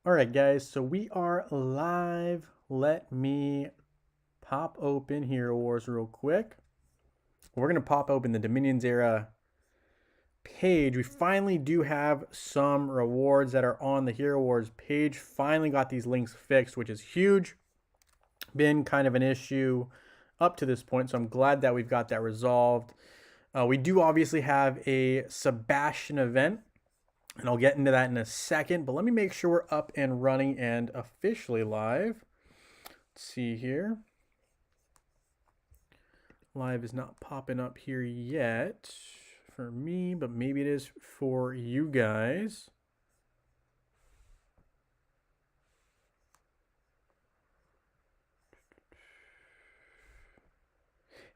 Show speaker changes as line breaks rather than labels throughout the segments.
All right, guys, so we are live. Let me pop open Hero Wars real quick. We're going to pop open the Dominions era page. We finally do have some rewards that are on the Hero Wars page. Finally got these links fixed, which is huge. Been kind of an issue up to this point, so I'm glad that we've got that resolved. We do obviously have a Sebastian event, and I'll get into that in a second, but let me make sure we're up and running and officially live. Let's see here. Live is not popping up here yet for me, but maybe it is for you guys.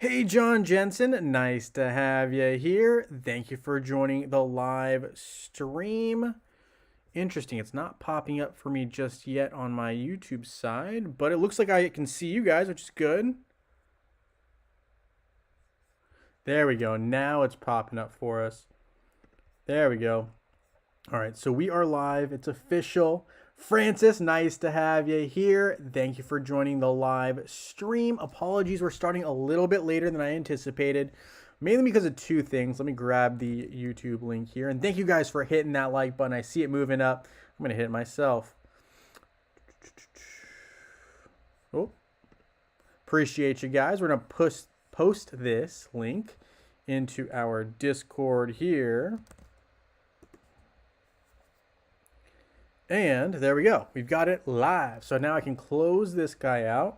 Hey, John Jensen, nice to have you here. Thank you for joining the live stream. Interesting, it's not popping up for me just yet on my YouTube side, but it looks like I can see you guys, which is good. There we go. Now it's popping up for us. There we go. All right, so we are live. It's official. Francis, nice to have you here. Thank you for joining the live stream. Apologies, we're starting a little bit later than I anticipated, mainly because of two things. Let me grab the YouTube link here. And thank you guys for hitting that like button. I see it moving up. I'm going to hit it myself. Oh, appreciate you guys. We're going to post this link into our Discord here. And there we go. We've got it live. So now I can close this guy out.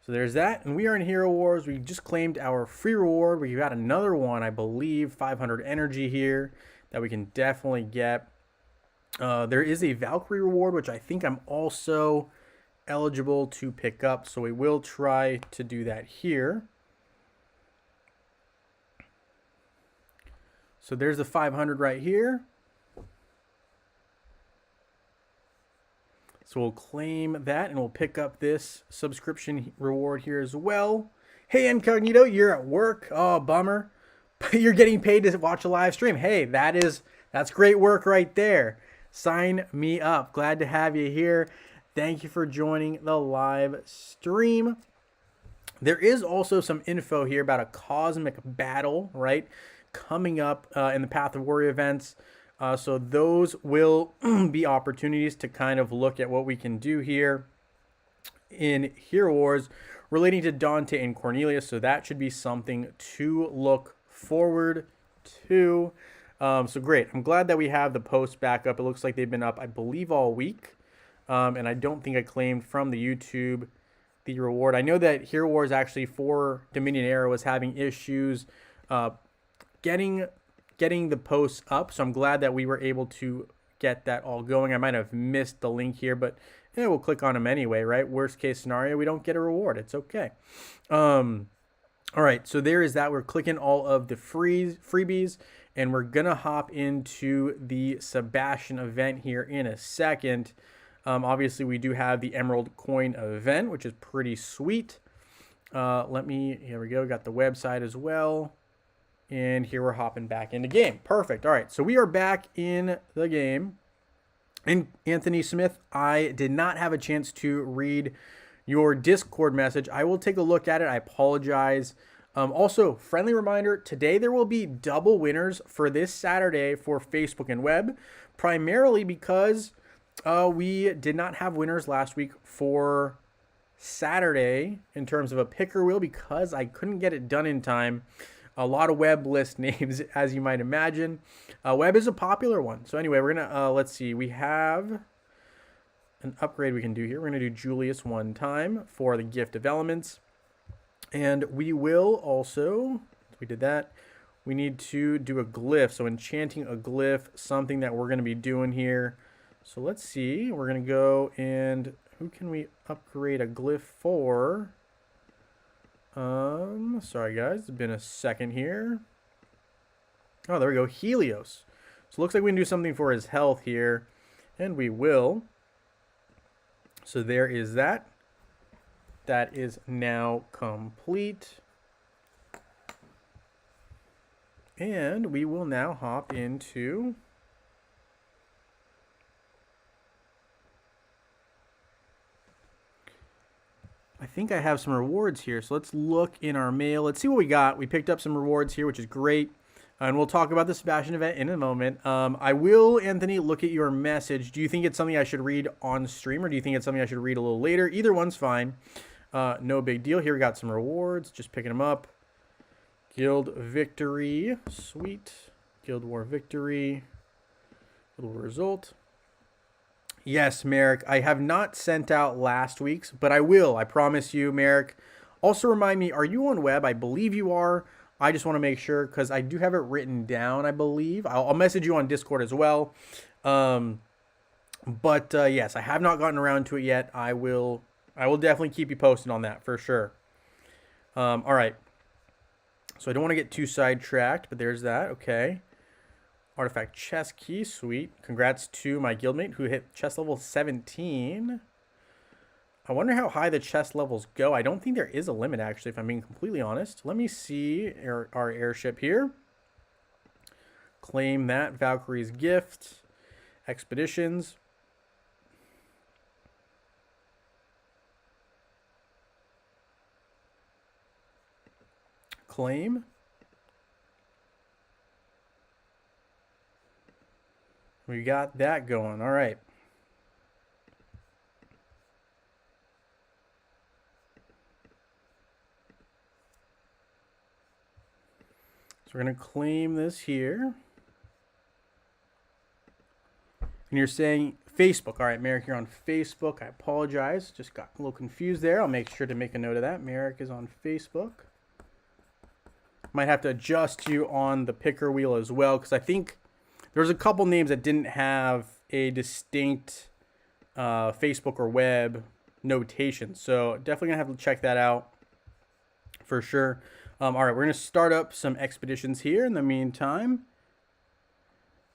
So there's that. And we are in Hero Wars. We just claimed our free reward. We got another one, I believe, 500 energy here that we can definitely get. There is a Valkyrie reward, which I think I'm also eligible to pick up. So we will try to do that here. So there's the 500 right here. So we'll claim that and we'll pick up this subscription reward here as well. Hey, Incognito, you're at work. Oh, bummer. You're getting paid to watch a live stream. Hey, that's great work right there. Sign me up. Glad to have you here. Thank you for joining the live stream. There is also some info here about a cosmic battle, right? Coming up in the Path of Warrior events. So those will be opportunities to kind of look at what we can do here in Hero Wars relating to Dante and Cornelius. So that should be something to look forward to. So great. I'm glad that we have the posts back up. It looks like they've been up, I believe, all week. And I don't think I claimed from the YouTube the reward. I know that Hero Wars actually for Dominion Era was having issues getting the posts up, so I'm glad that we were able to get that all going. I might have missed the link here, but yeah, we'll click on them anyway, right? Worst case scenario, we don't get a reward. It's okay. All right, so there is that. We're clicking all of the freebies, and we're gonna hop into the Sebastian event here in a second. Obviously, we do have the Emerald Coin event, which is pretty sweet. Here we go. Got the website as well. And here we're hopping back into game. Perfect. All right, so we are back in the game. And Anthony Smith, I did not have a chance to read your Discord message. I will take a look at it. I apologize. Also, friendly reminder, today there will be double winners for this Saturday for Facebook and web, primarily because we did not have winners last week for Saturday in terms of a picker wheel because I couldn't get it done in time. A lot of web list names, as you might imagine. Web is a popular one. So anyway, we're going to, let's see. We have an upgrade we can do here. We're going to do Julius one time for the Gift of Elements. And we will also, we did that. We need to do a glyph. So enchanting a glyph, something that we're going to be doing here. So let's see. We're going to go and who can we upgrade a glyph for? Sorry guys, it's been a second here. Oh, there we go, Helios. So it looks like we can do something for his health here, and we will. So there is that. That is now complete. And we will now hop into I think I have some rewards here. So let's look in our mail. Let's see what we got. We picked up some rewards here, which is great. And we'll talk about the Sebastian event in a moment. I will, Anthony, look at your message. Do you think it's something I should read on stream, or do you think it's something I should read a little later? Either one's fine. No big deal. Here we got some rewards. Just picking them up. Guild victory. Sweet. Guild war victory. Little result. Yes, Merrick. I have not sent out last week's, but I will. I promise you, Merrick. Also remind me, are you on web? I believe you are. I just want to make sure because I do have it written down, I believe. I'll message you on Discord as well. Yes, I have not gotten around to it yet. I will definitely keep you posted on that for sure. All right. So I don't want to get too sidetracked, but there's that. Okay. Artifact chest key. Sweet. Congrats to my guildmate who hit chest level 17. I wonder how high the chest levels go. I don't think there is a limit, actually, if I'm being completely honest. Let me see our airship here. Claim that. Valkyrie's gift. Expeditions. Claim. We got that going. All right. So we're going to claim this here. And you're saying Facebook. All right, Merrick, you're on Facebook. I apologize. Just got a little confused there. I'll make sure to make a note of that. Merrick is on Facebook. Might have to adjust you on the picker wheel as well, because I think there's a couple names that didn't have a distinct Facebook or web notation. So definitely going to have to check that out for sure. All right, we're going to start up some expeditions here in the meantime.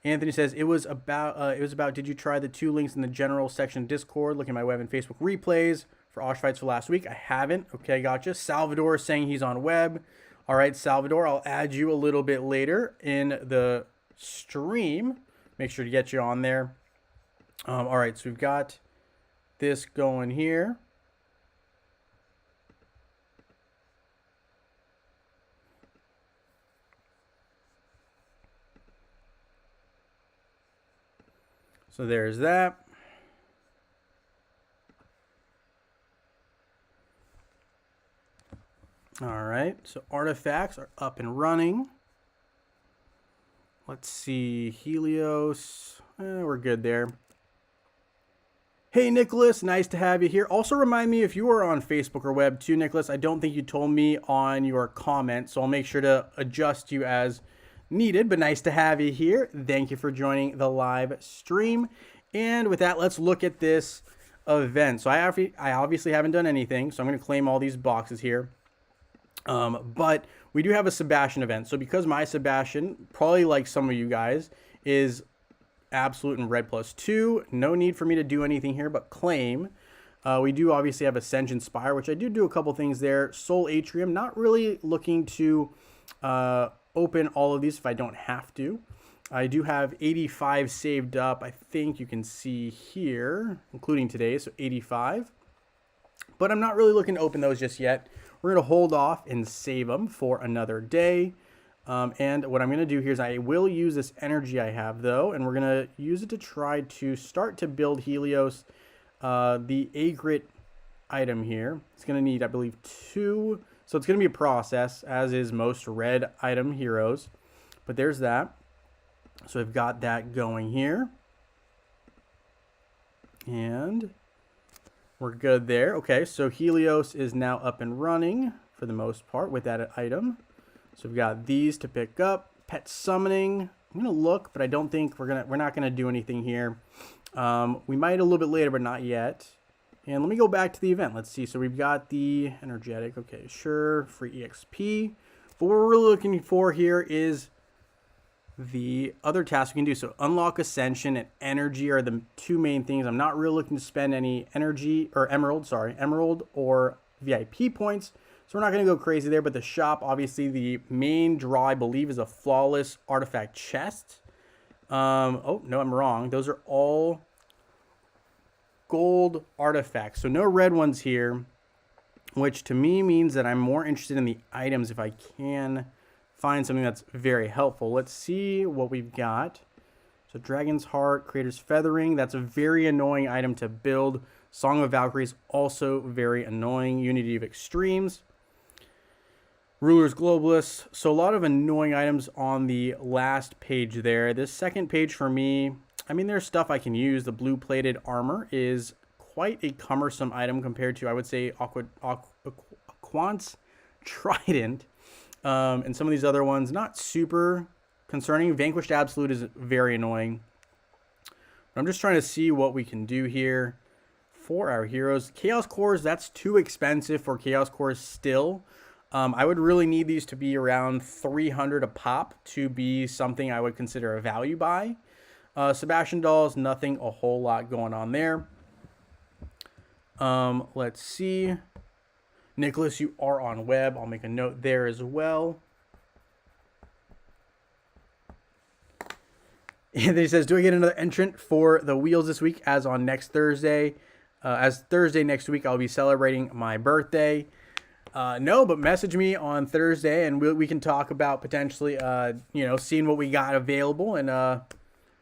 Anthony says, it was about, did you try the 2 links in the general section Discord, looking at my web and Facebook replays for Osh fights for last week? I haven't. Okay, gotcha. Salvador is saying he's on web. All right, Salvador, I'll add you a little bit later in the stream. Make sure to get you on there. All right, so we've got this going here. So there's that. All right, so artifacts are up and running. Let's see, Helios, we're good there. Hey, Nicholas, nice to have you here. Also remind me if you are on Facebook or web too, Nicholas. I don't think you told me on your comment, so I'll make sure to adjust you as needed, but nice to have you here. Thank you for joining the live stream. And with that, let's look at this event. So I obviously haven't done anything, so I'm going to claim all these boxes here. But we do have a Sebastian event. So because my Sebastian, probably like some of you guys, is absolute and red +2, no need for me to do anything here but claim. We do obviously have Ascension Spire, which I do a couple things there. Soul Atrium, not really looking to open all of these if I don't have to. I do have 85 saved up. I think you can see here, including today, so 85. But I'm not really looking to open those just yet. We're going to hold off and save them for another day. And what I'm going to do here is I will use this energy I have, though, and we're going to use it to try to start to build Helios. The Agrit item here, it's going to need, I believe, 2. So it's going to be a process, as is most red item heroes. But there's that. So I've got that going here. And we're good there. Okay, so Helios is now up and running for the most part with that item. So we've got these to pick up. Pet summoning. I'm gonna look, but I don't think we're not gonna do anything here. We might a little bit later, but not yet. And let me go back to the event. Let's see. So we've got the energetic. Okay, sure. Free EXP. But what we're really looking for here is the other tasks we can do. So unlock Ascension and energy are the 2 main things. I'm not really looking to spend any energy or emerald or VIP points. So we're not going to go crazy there. But the shop, obviously the main draw, I believe, is a flawless artifact chest. Oh, no, I'm wrong. Those are all gold artifacts. So no red ones here. which to me means that I'm more interested in the items if I can find something that's very helpful. Let's see what we've got. So Dragon's Heart, Creator's Feathering, that's a very annoying item to build. Song of Valkyries, also very annoying. Unity of Extremes. Ruler's Globalist. So a lot of annoying items on the last page there. This second page for me, I mean, there's stuff I can use. The blue plated armor is quite a cumbersome item compared to, I would say, Aquant's Trident. And some of these other ones, not super concerning. Vanquished Absolute is very annoying. But I'm just trying to see what we can do here for our heroes. Chaos Cores, that's too expensive for Chaos Cores still. I would really need these to be around 300 a pop to be something I would consider a value buy. Sebastian Dolls, nothing a whole lot going on there. Let's see. Nicholas, you are on web. I'll make a note there as well. And then he says, do I get another entrant for the wheels this week as on next Thursday? As Thursday next week, I'll be celebrating my birthday. No, but message me on Thursday and we can talk about potentially, seeing what we got available and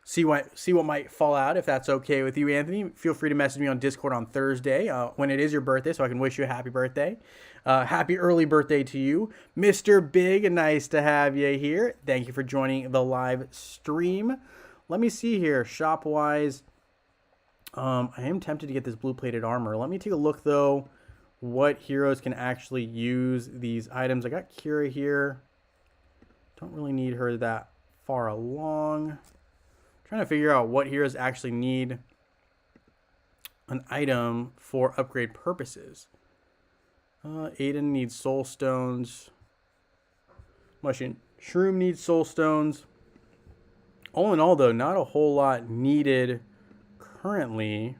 see what might fall out, if that's okay with you, Anthony. Feel free to message me on Discord on Thursday when it is your birthday, so I can wish you a happy birthday. Happy early birthday to you, Mr. Big. Nice to have you here. Thank you for joining the live stream. Let me see here, shop-wise. I am tempted to get this blue-plated armor. Let me take a look, though, what heroes can actually use these items. I got Kira here. Don't really need her that far along. Trying to figure out what heroes actually need an item for upgrade purposes. Aiden needs soul stones. Mushroom Shroom needs soul stones. All in all, though, not a whole lot needed currently.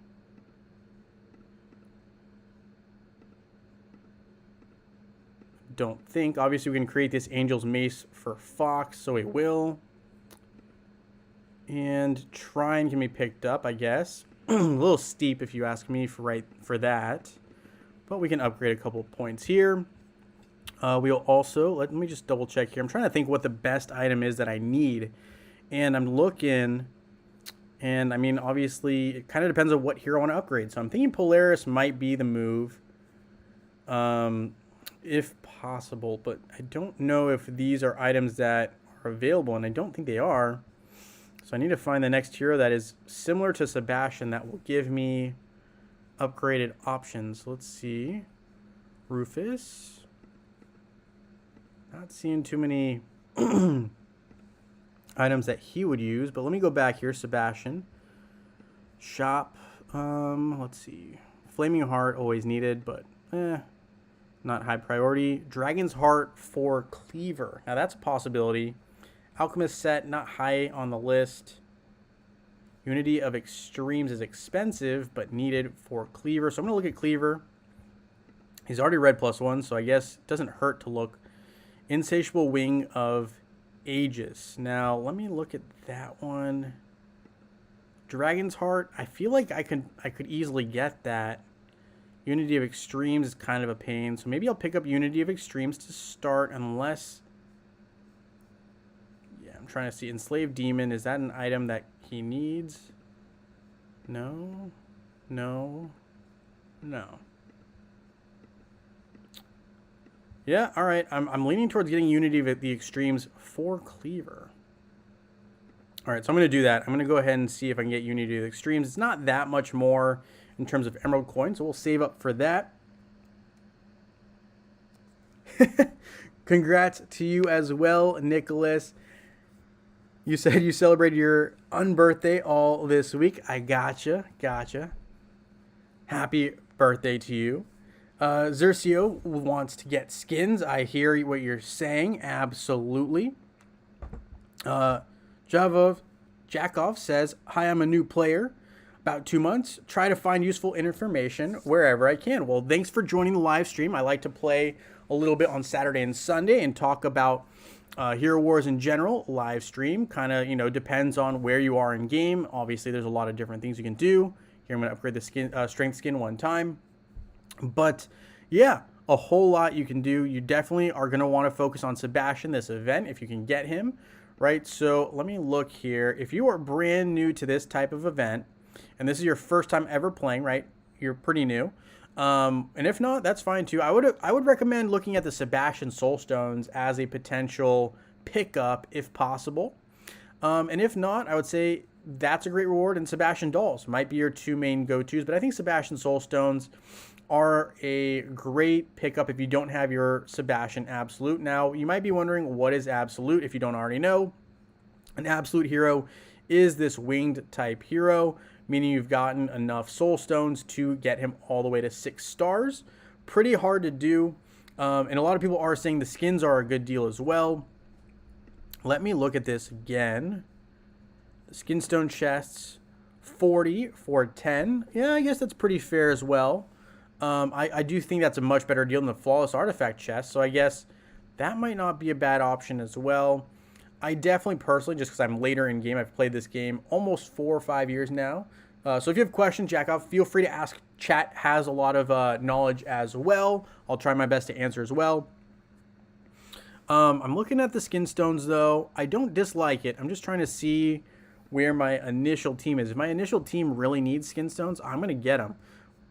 Don't think. Obviously, we can create this Angel's Mace for Fox, so we will. And Trine can be picked up, I guess. A little steep, if you ask me, for that. But we can upgrade a couple of points here. We'll also, let me just double check here. I'm trying to think what the best item is that I need. And I'm looking, and I mean, obviously, it kind of depends on what hero I want to upgrade. So I'm thinking Polaris might be the move, if possible. But I don't know if these are items that are available, and I don't think they are. So I need to find the next hero that is similar to Sebastian that will give me upgraded options. Let's see. Rufus. Not seeing too many items that he would use, but let me go back here. Sebastian. Shop. Let's see. Flaming Heart, always needed, but not high priority. Dragon's Heart for Cleaver. Now that's a possibility. Alchemist set, not high on the list. Unity of Extremes is expensive, but needed for Cleaver. So I'm going to look at Cleaver. He's already red +1, so I guess it doesn't hurt to look. Insatiable Wing of Aegis. Now, let me look at that one. Dragon's Heart. I feel like I could easily get that. Unity of Extremes is kind of a pain, so maybe I'll pick up Unity of Extremes to start, unless... I'm trying to see. Enslaved Demon, is that an item that he needs? No. No. No. Yeah, alright. I'm leaning towards getting Unity of the Extremes for Cleaver. Alright, so I'm going to do that. I'm going to go ahead and see if I can get Unity of the Extremes. It's not that much more in terms of Emerald Coin, so we'll save up for that. Congrats to you as well, Nicholas. You said you celebrated your unbirthday all this week. I gotcha. Happy birthday to you. Xerxio wants to get skins. I hear what you're saying. Absolutely. Jakov says, hi, I'm a new player. About 2 months. Try to find useful information wherever I can. Well, thanks for joining the live stream. I like to play a little bit on Saturday and Sunday and talk about Hero Wars in general. Live stream kind of, depends on where you are in game. Obviously, there's a lot of different things you can do. Here, I'm going to upgrade the strength skin one time. But yeah, a whole lot you can do. You definitely are going to want to focus on Sebastian this event if you can get him, right? So let me look here. If you are brand new to this type of event, and this is your first time ever playing, right? You're pretty new. And if not, that's fine too. I would recommend looking at the Sebastian Soulstones as a potential pickup if possible. And if not, I would say that's a great reward, and Sebastian Dolls might be your two main go-tos, but I think Sebastian Soulstones are a great pickup if you don't have your Sebastian Absolute. Now, you might be wondering, what is Absolute if you don't already know? An Absolute hero is this winged type hero, meaning you've gotten enough Soulstones to get him all the way to 6 stars. Pretty hard to do, and a lot of people are saying the skins are a good deal as well. Let me look at this again. The Skinstone chests, 40 for 10. Yeah, I guess that's pretty fair as well. I do think that's a much better deal than the Flawless Artifact chest, so I guess that might not be a bad option as well. I definitely personally, just because I'm later in game, I've played this game almost 4 or 5 years now. So if you have questions, Jackov, feel free to ask. Chat has a lot of knowledge as well. I'll try my best to answer as well. I'm looking at the Skinstones, though. I don't dislike it. I'm just trying to see where my initial team is. If my initial team really needs Skinstones, I'm going to get them.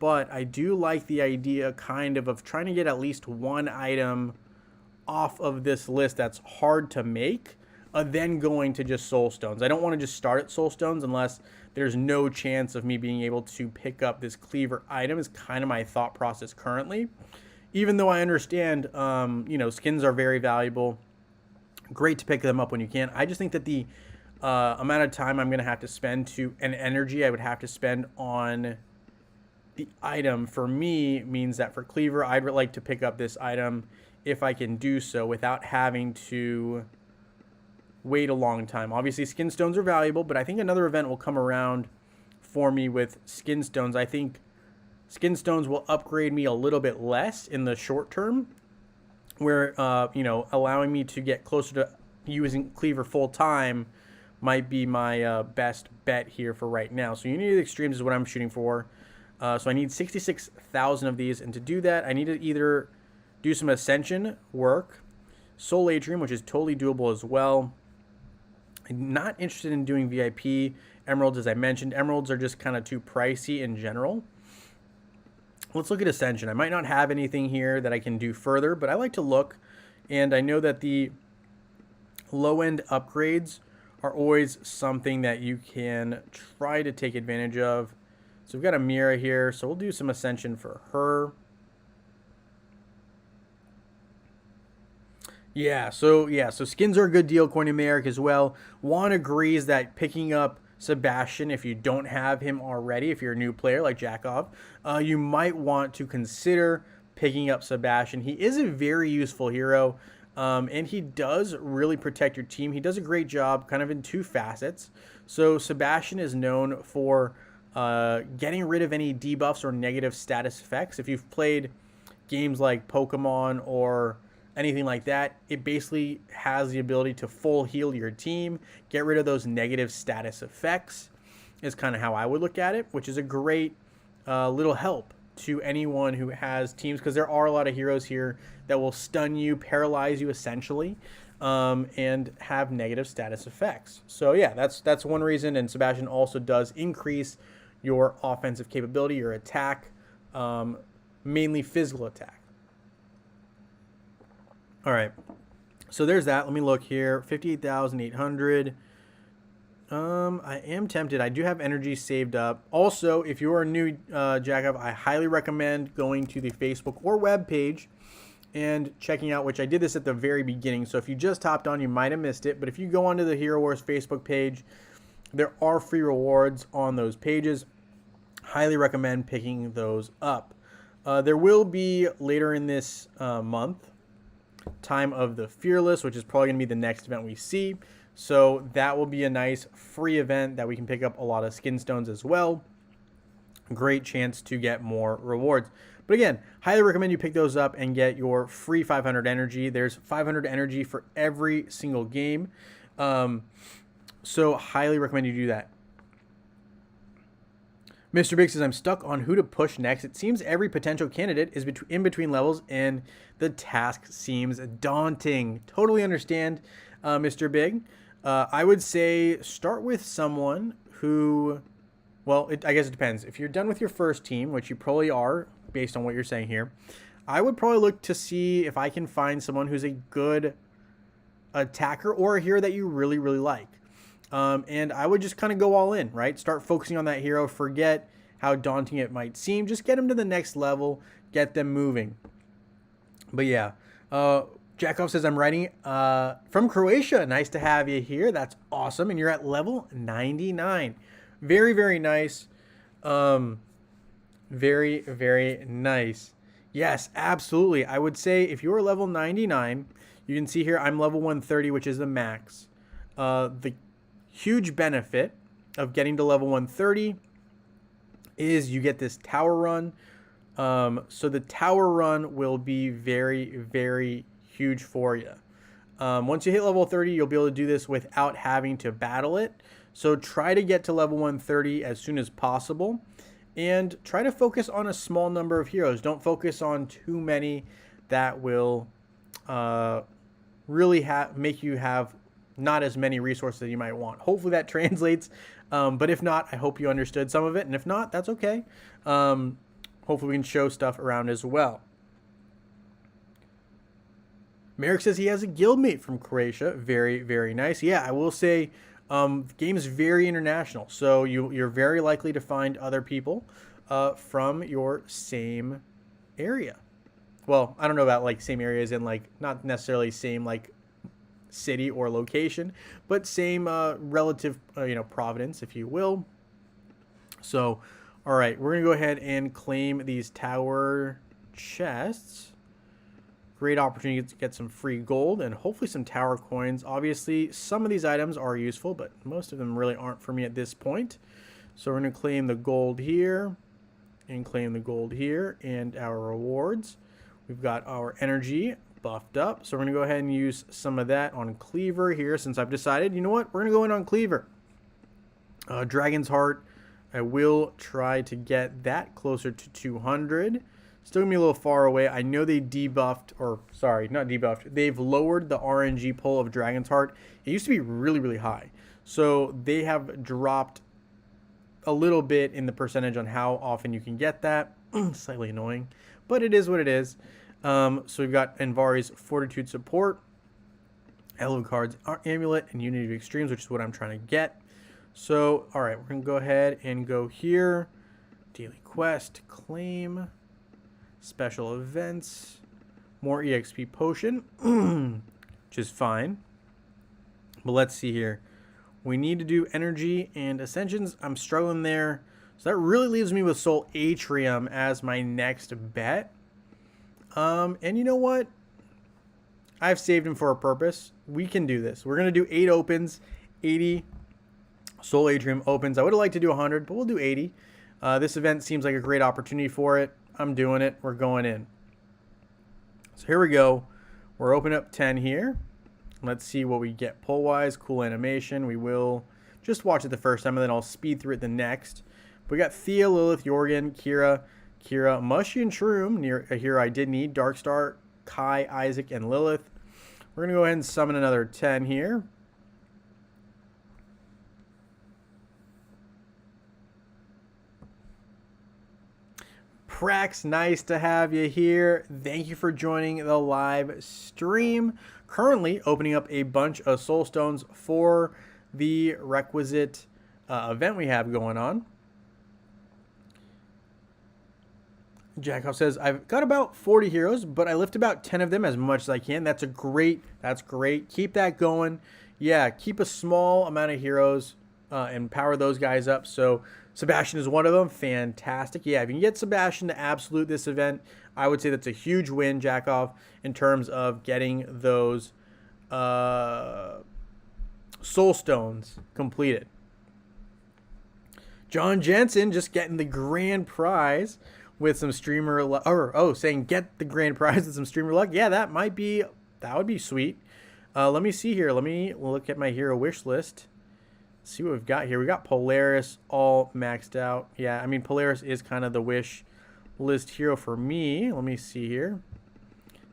But I do like the idea kind of trying to get at least one item off of this list that's hard to make, then going to just Soulstones. I don't want to just start at Soulstones unless there's no chance of me being able to pick up this Cleaver item is kind of my thought process currently. Even though I understand, skins are very valuable. Great to pick them up when you can. I just think that the amount of time I'm going to have to spend and energy I would have to spend on the item for me means that for Cleaver, I'd like to pick up this item if I can do so without having to wait a long time. Obviously, Skinstones are valuable, but I think another event will come around for me with Skinstones. I think Skinstones will upgrade me a little bit less in the short term, where, allowing me to get closer to using Cleaver full time might be my best bet here for right now. So Unity of the Extremes is what I'm shooting for. So I need 66,000 of these, and to do that, I need to either do some Ascension work, Soul Atrium, which is totally doable as well. I'm not interested in doing VIP Emeralds, as I mentioned. Emeralds are just kind of too pricey in general. Let's look at Ascension. I might not have anything here that I can do further, but I like to look, and I know that the low-end upgrades are always something that you can try to take advantage of. So we've got a Mira here, so we'll do some Ascension for her. So skins are a good deal, according to Merrick as well. Juan agrees that picking up Sebastian, if you don't have him already, if you're a new player like Jackov, you might want to consider picking up Sebastian. He is a very useful hero, and he does really protect your team. He does a great job kind of in two facets. So Sebastian is known for getting rid of any debuffs or negative status effects. If you've played games like Pokemon or anything like that, it basically has the ability to full heal your team, get rid of those negative status effects, is kind of how I would look at it, which is a great little help to anyone who has teams, because there are a lot of heroes here that will stun you, paralyze you essentially, and have negative status effects. So yeah, that's one reason, and Sebastian also does increase your offensive capability, your attack, mainly physical attack. All right, so there's that. Let me look here. 58,800. I am tempted. I do have energy saved up. Also, if you are new, Jackov, I highly recommend going to the Facebook or web page and checking out, which I did this at the very beginning. So if you just hopped on, you might have missed it. But if you go onto the Hero Wars Facebook page, there are free rewards on those pages. Highly recommend picking those up. There will be later in this month, Time of the Fearless, which is probably going to be the next event we see. So that will be a nice free event that we can pick up a lot of Skinstones as well. Great chance to get more rewards. But again, highly recommend you pick those up and get your free 500 energy. There's 500 energy for every single game. So highly recommend you do that. Mr. Big says, I'm stuck on who to push next. It seems every potential candidate is in between levels, and the task seems daunting. Totally understand, Mr. Big. I would say start with someone who, well, I guess it depends. If you're done with your first team, which you probably are based on what you're saying here, I would probably look to see if I can find someone who's a good attacker or a hero that you really, really like. And I would just kind of go all in, right? Start focusing on that hero. Forget how daunting it might seem. Just get them to the next level. Get them moving. But yeah, Jakov says, I'm writing from Croatia. Nice to have you here. That's awesome. And you're at level 99. Very, very nice. Very, very nice. Yes, absolutely. I would say if you're level 99, you can see here I'm level 130, which is the max. The huge benefit of getting to level 130 is you get this tower run. So the tower run will be very, very huge for you. Once you hit level 30, you'll be able to do this without having to battle it. So try to get to level 130 as soon as possible. And try to focus on a small number of heroes. Don't focus on too many that will really make you have not as many resources that you might want. Hopefully that translates. But if not, I hope you understood some of it. And if not, that's okay. Hopefully we can show stuff around as well. Merrick says he has a guildmate from Croatia. Very, very nice. Yeah, I will say the game is very international. So you're very likely to find other people from your same area. Well, I don't know about like same areas and like not necessarily same like city or location, but same relative, providence, if you will. So, all right, we're going to go ahead and claim these tower chests. Great opportunity to get some free gold and hopefully some tower coins. Obviously, some of these items are useful, but most of them really aren't for me at this point. So we're going to claim the gold here and claim the gold here and our rewards. We've got our energy buffed up. So we're going to go ahead and use some of that on Cleaver here since I've decided, you know what, we're going to go in on Cleaver. Dragon's Heart, I will try to get that closer to 200. Still going to be a little far away. I know they debuffed, or sorry, not debuffed. They've lowered the RNG pull of Dragon's Heart. It used to be really, really high. So they have dropped a little bit in the percentage on how often you can get that. Slightly annoying, but it is what it is. So we've got Envari's Fortitude Support, Alucard's Amulet, and Unity of Extremes, which is what I'm trying to get. So, all right, we're going to go ahead and go here. Daily Quest, claim, special events, more EXP potion, which is fine. But let's see here. We need to do energy and ascensions. I'm struggling there. So that really leaves me with Soul Atrium as my next bet. And you know what? I've saved him for a purpose. We can do this. We're going to do 8 opens, 80 Soul Atrium opens. I would have liked to do 100, but we'll do 80. This event seems like a great opportunity for it. I'm doing it. We're going in. So here we go. We're opening up 10 here. Let's see what we get pull-wise. Cool animation. We will just watch it the first time, and then I'll speed through it the next. We got Thea, Lilith, Jorgen, Kira, Mushy, and Shroom, near a hero I did need. Darkstar, Kai, Isaac, and Lilith. We're going to go ahead and summon another 10 here. Prax, nice to have you here. Thank you for joining the live stream. Currently opening up a bunch of soul stones for the requisite event we have going on. Jakov says, I've got about 40 heroes, but I lift about 10 of them as much as I can. That's great. Keep that going. Yeah, keep a small amount of heroes and power those guys up. So Sebastian is one of them. Fantastic. Yeah, if you can get Sebastian to absolute this event, I would say that's a huge win, Jakov, in terms of getting those soul stones completed. John Jensen just getting the grand prize with some streamer luck, saying get the grand prize with some streamer luck. Yeah, that would be sweet. Let me see here. Let me look at my hero wish list see what we've got here. We got Polaris all maxed out. Yeah, I mean, Polaris is kind of the wish list hero for me. Let me see here.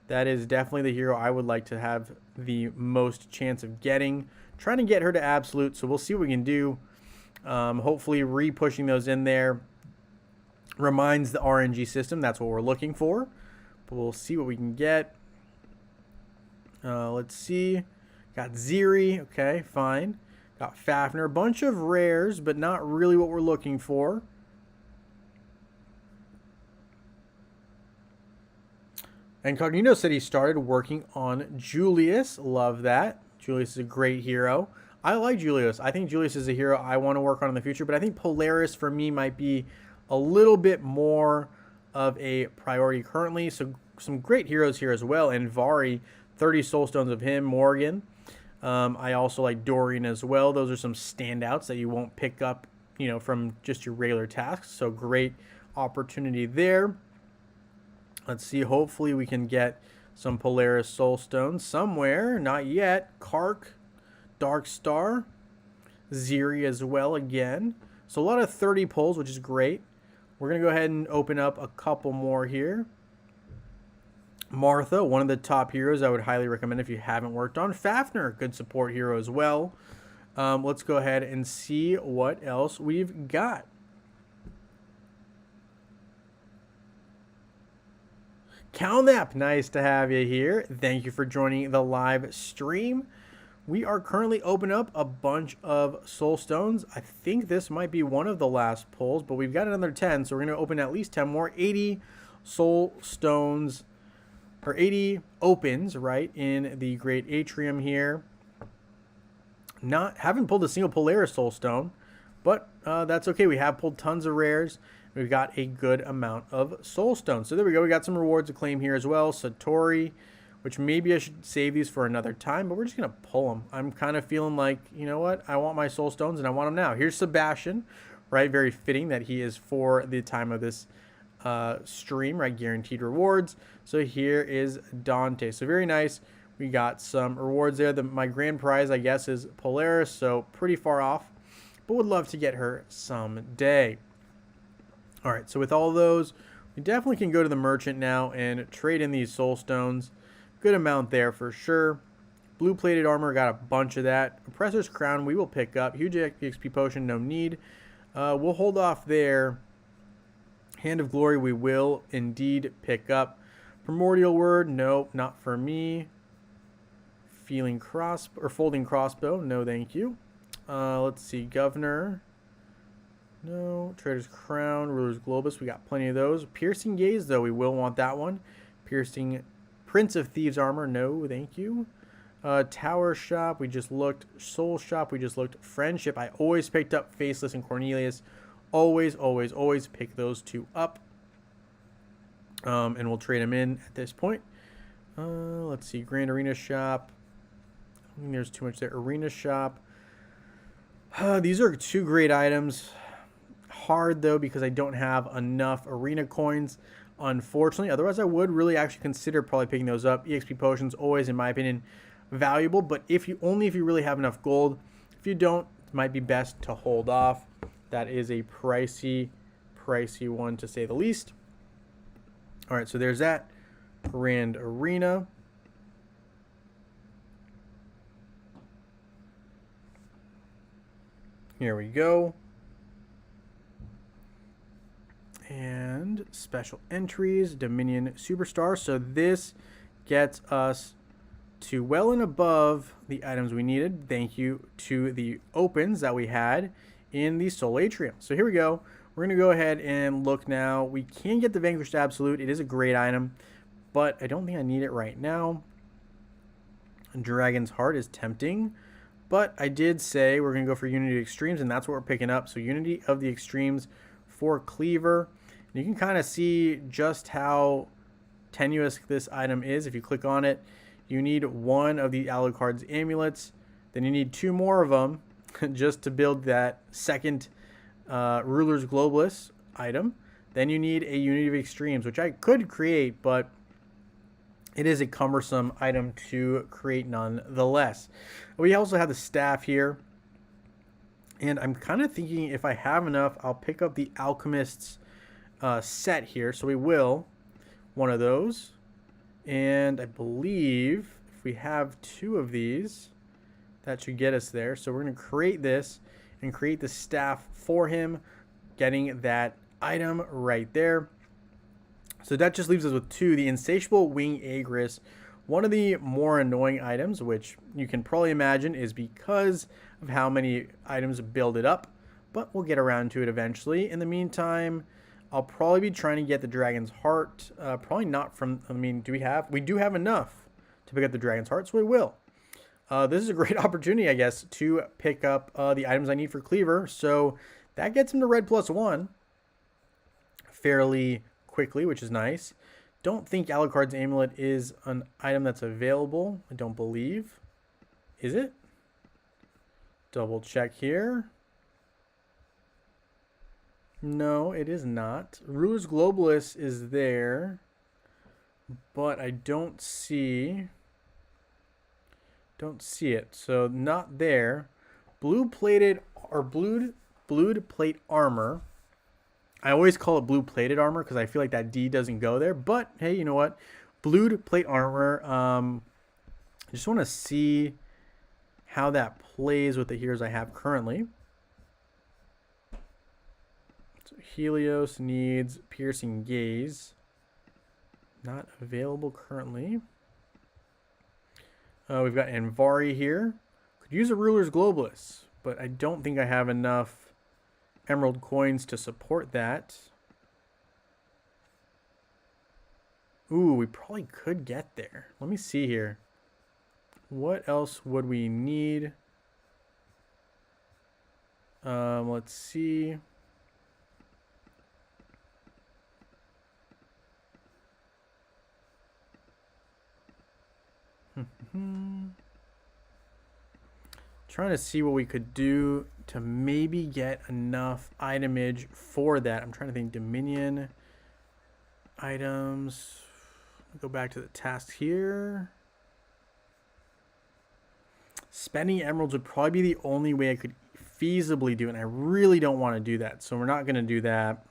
That is definitely the hero I would like to have the most chance of getting. Trying to get her to absolute, so we'll see what we can do. Hopefully re-pushing those in there reminds the RNG system. That's what we're looking for. But we'll see what we can get. Let's see. Got Ziri. Okay, fine. Got Fafnir. A bunch of rares, but not really what we're looking for. Incognito said he started working on Julius. Love that. Julius is a great hero. I like Julius. I think Julius is a hero I want to work on in the future, but I think Polaris for me might be a little bit more of a priority currently. So some great heroes here as well. And Vari, 30 soul stones of him. Morgan. I also like Dorian as well. Those are some standouts that you won't pick up, you know, from just your regular tasks. So great opportunity there. Let's see. Hopefully we can get some Polaris soul stones somewhere. Not yet. Kark, Dark Star, Ziri as well again. So a lot of 30 pulls, which is great. We're going to go ahead and open up a couple more here. Martha, one of the top heroes I would highly recommend if you haven't worked on. Fafnir, good support hero as well. Let's go ahead and see what else we've got. Calnap, nice to have you here. Thank you for joining the live stream. We are currently opening up a bunch of soul stones. I think this might be one of the last pulls, but we've got another 10, so we're going to open at least 10 more. 80 soul stones, or 80 opens, right, in the Great Atrium here. Haven't pulled a single Polaris soul stone, but that's okay. We have pulled tons of rares. We've got a good amount of soul stones. So there we go. We got some rewards to claim here as well. Satori, which maybe I should save these for another time, but we're just going to pull them. I'm kind of feeling like, you know what? I want my soul stones and I want them now. Here's Sebastian, right? Very fitting that he is for the time of this stream, right? Guaranteed rewards. So here is Dante. So very nice. We got some rewards there. My grand prize, I guess, is Polaris. So pretty far off, but would love to get her someday. All right, so with all those, we definitely can go to the merchant now and trade in these soul stones. Good amount there for sure. Blue plated armor, got a bunch of that. Oppressor's crown, we will pick up. Huge XP potion, no need. We'll hold off there. Hand of glory, we will indeed pick up. Primordial word, no, not for me. Folding crossbow, no, thank you. Let's see, governor. No. Trader's Crown, Ruler's Globus. We got plenty of those. Piercing Gaze, though. We will want that one. Piercing Prince of Thieves Armor. No, thank you. Tower Shop. We just looked. Soul Shop. We just looked. Friendship. I always picked up Faceless and Cornelius. Always, always, always pick those two up. And we'll trade them in at this point. Let's see. Grand Arena Shop. I think there's too much there. Arena Shop. These are two great items. Hard though because I don't have enough arena coins, unfortunately. Otherwise I would really actually consider probably picking those up. EXP potions always, in my opinion, valuable, but if you really have enough gold. If you don't, it might be best to hold off. That is a pricey one to say the least. All right, so there's that. Grand Arena. Here we go. And special entries, Dominion Superstar. So this gets us to well and above the items we needed. Thank you to the opens that we had in the Soul Atrium. So here we go. We're going to go ahead and look now. We can get the Vanquished Absolute. It is a great item, but I don't think I need it right now. Dragon's Heart is tempting, but I did say we're going to go for Unity Extremes, and that's what we're picking up. So Unity of the Extremes for Cleaver. You can kind of see just how tenuous this item is. If you click on it, you need one of the Alucard's amulets. Then you need two more of them just to build that second Ruler's Globus item. Then you need a Unity of Extremes, which I could create, but it is a cumbersome item to create nonetheless. We also have the staff here. And I'm kind of thinking if I have enough, I'll pick up the Alchemist's set here. So we will. One of those. And I believe if we have 2 of these, that should get us there. So we're going to create this and create the staff for him, getting that item right there. So that just leaves us with 2. The Insatiable Wing Agris, one of the more annoying items, which you can probably imagine is because of how many items build it up, but we'll get around to it eventually. In the meantime, I'll probably be trying to get the Dragon's Heart. Probably not from, I mean, we do have enough to pick up the Dragon's Heart, so we will. This is a great opportunity, I guess, to pick up the items I need for Cleaver. So that gets him to red +1 fairly quickly, which is nice. Don't think Alucard's Amulet is an item that's available. I don't believe. Is it? Double check here. No, it is not. Ruler's Globalist is there, but I don't see it. So not there. Blue plated or blued plate armor. I always call it blue plated armor because I feel like that D doesn't go there. But hey, you know what? Blued plate armor. I just want to see how that plays with the heroes I have currently. So Helios needs Piercing Gaze. Not available currently. We've got Anvari here. Could use a Ruler's Globalist, but I don't think I have enough emerald coins to support that. Ooh, we probably could get there. Let me see here. What else would we need? Let's see. Trying to see what we could do to maybe get enough itemage for that. I'm trying to think. Dominion items. Go back to the task here. Spending emeralds would probably be the only way I could feasibly do it, and I really don't want to do that, so we're not going to do that.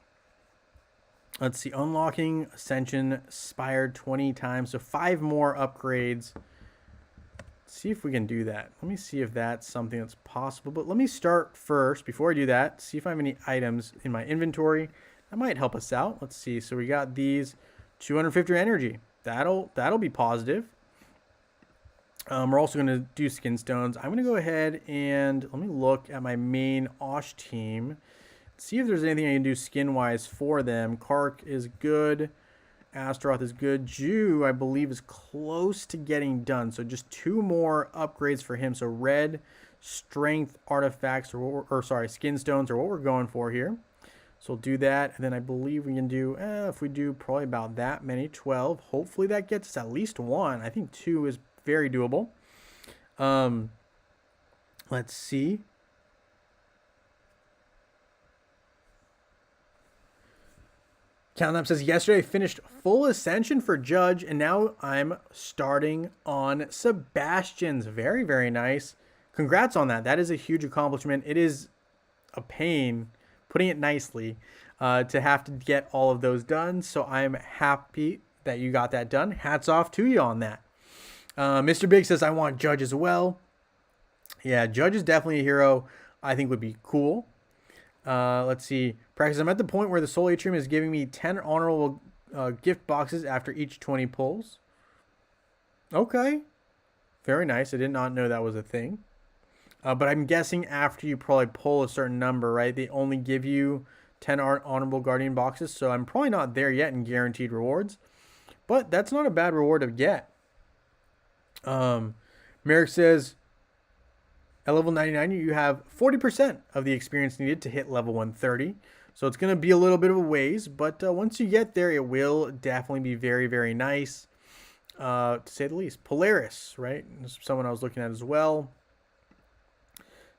Let's see. Unlocking Ascension Spire 20 times, so 5 more upgrades. See if we can do that. Let me see if that's something that's possible. But let me start first, before I do that, see if I have any items in my inventory. That might help us out. Let's see. So we got these 250 energy. That'll be positive. We're also going to do skin stones. I'm going to go ahead and let me look at my main Osh team. See if there's anything I can do skin-wise for them. Kark is good. Astaroth is good. Jew, I believe, is close to getting done. So just 2 more upgrades for him. So red strength artifacts, or sorry, skin stones are what we're going for here. So we'll do that. And then I believe we can do, if we do probably about that many, 12. Hopefully that gets us at least 1. I think 2 is very doable. Let's see. Countdown says, yesterday I finished full ascension for Judge, and now I'm starting on Sebastian's. Very, very nice. Congrats on that. That is a huge accomplishment. It is a pain, putting it nicely, to have to get all of those done. So I'm happy that you got that done. Hats off to you on that. Mr. Big says, I want Judge as well. Yeah, Judge is definitely a hero I think would be cool. Let's see. Practice. I'm at the point where the Soul Atrium is giving me 10 honorable gift boxes after each 20 pulls. Okay. Very nice. I did not know that was a thing. But I'm guessing after you probably pull a certain number, right? They only give you 10 honorable Guardian boxes. So I'm probably not there yet in guaranteed rewards. But that's not a bad reward to get. Merrick says, at level 99, you have 40% of the experience needed to hit level 130. So it's going to be a little bit of a ways, but once you get there, it will definitely be very, very nice, to say the least. Polaris, right? This is someone I was looking at as well.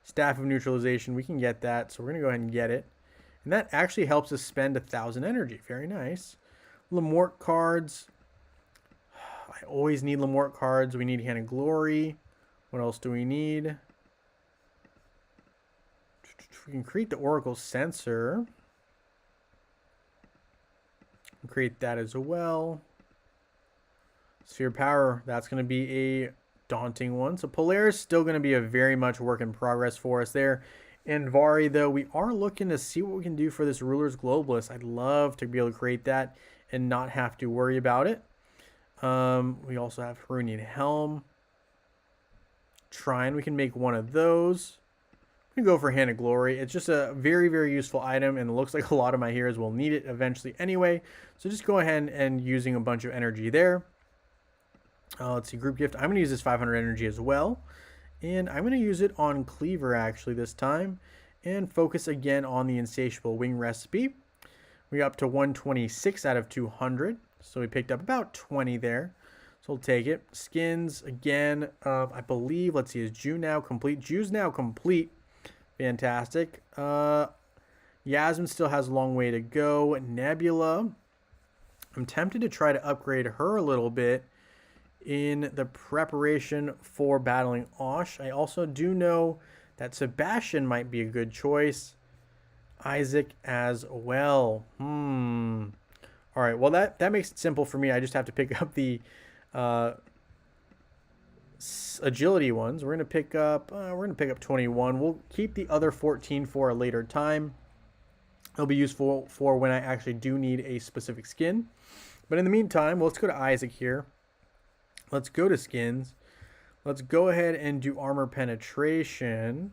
Staff of Neutralization, we can get that, so we're going to go ahead and get it. And that actually helps us spend 1,000 energy. Very nice. Lamort cards. I always need Lamort cards. We need Hand of Glory. What else do we need? We can create the Oracle Sensor. Create that as well. Sphere Power, that's going to be a daunting one. So Polaris still going to be a very much work in progress for us there. And Vari, though, we are looking to see what we can do for this Ruler's Globalist. I'd love to be able to create that and not have to worry about it. We also have Harunian Helm. Trine, we can make one of those. We can go for Hand of Glory. It's just a very, very useful item, and it looks like a lot of my heroes will need it eventually anyway. So just go ahead and using a bunch of energy there. Let's see, Group Gift. I'm going to use this 500 energy as well. And I'm going to use it on Cleaver actually this time. And focus again on the Insatiable Wing recipe. We got up to 126 out of 200. So we picked up about 20 there. So we'll take it. Skins, again, I believe, let's see, is Jew now complete? Jew's now complete. Fantastic. Yasmin still has a long way to go. Nebula, I'm tempted to try to upgrade her a little bit in the preparation for battling Osh. I also do know that Sebastian might be a good choice. Isaac as well. All right, well, that makes it simple for me. I just have to pick up the agility ones. We're gonna pick up 21. We'll keep the other 14 for a later time. It'll be useful for when I actually do need a specific skin. But in the meantime, well, let's go to Isaac here. Let's go to skins. Let's go ahead and do armor penetration.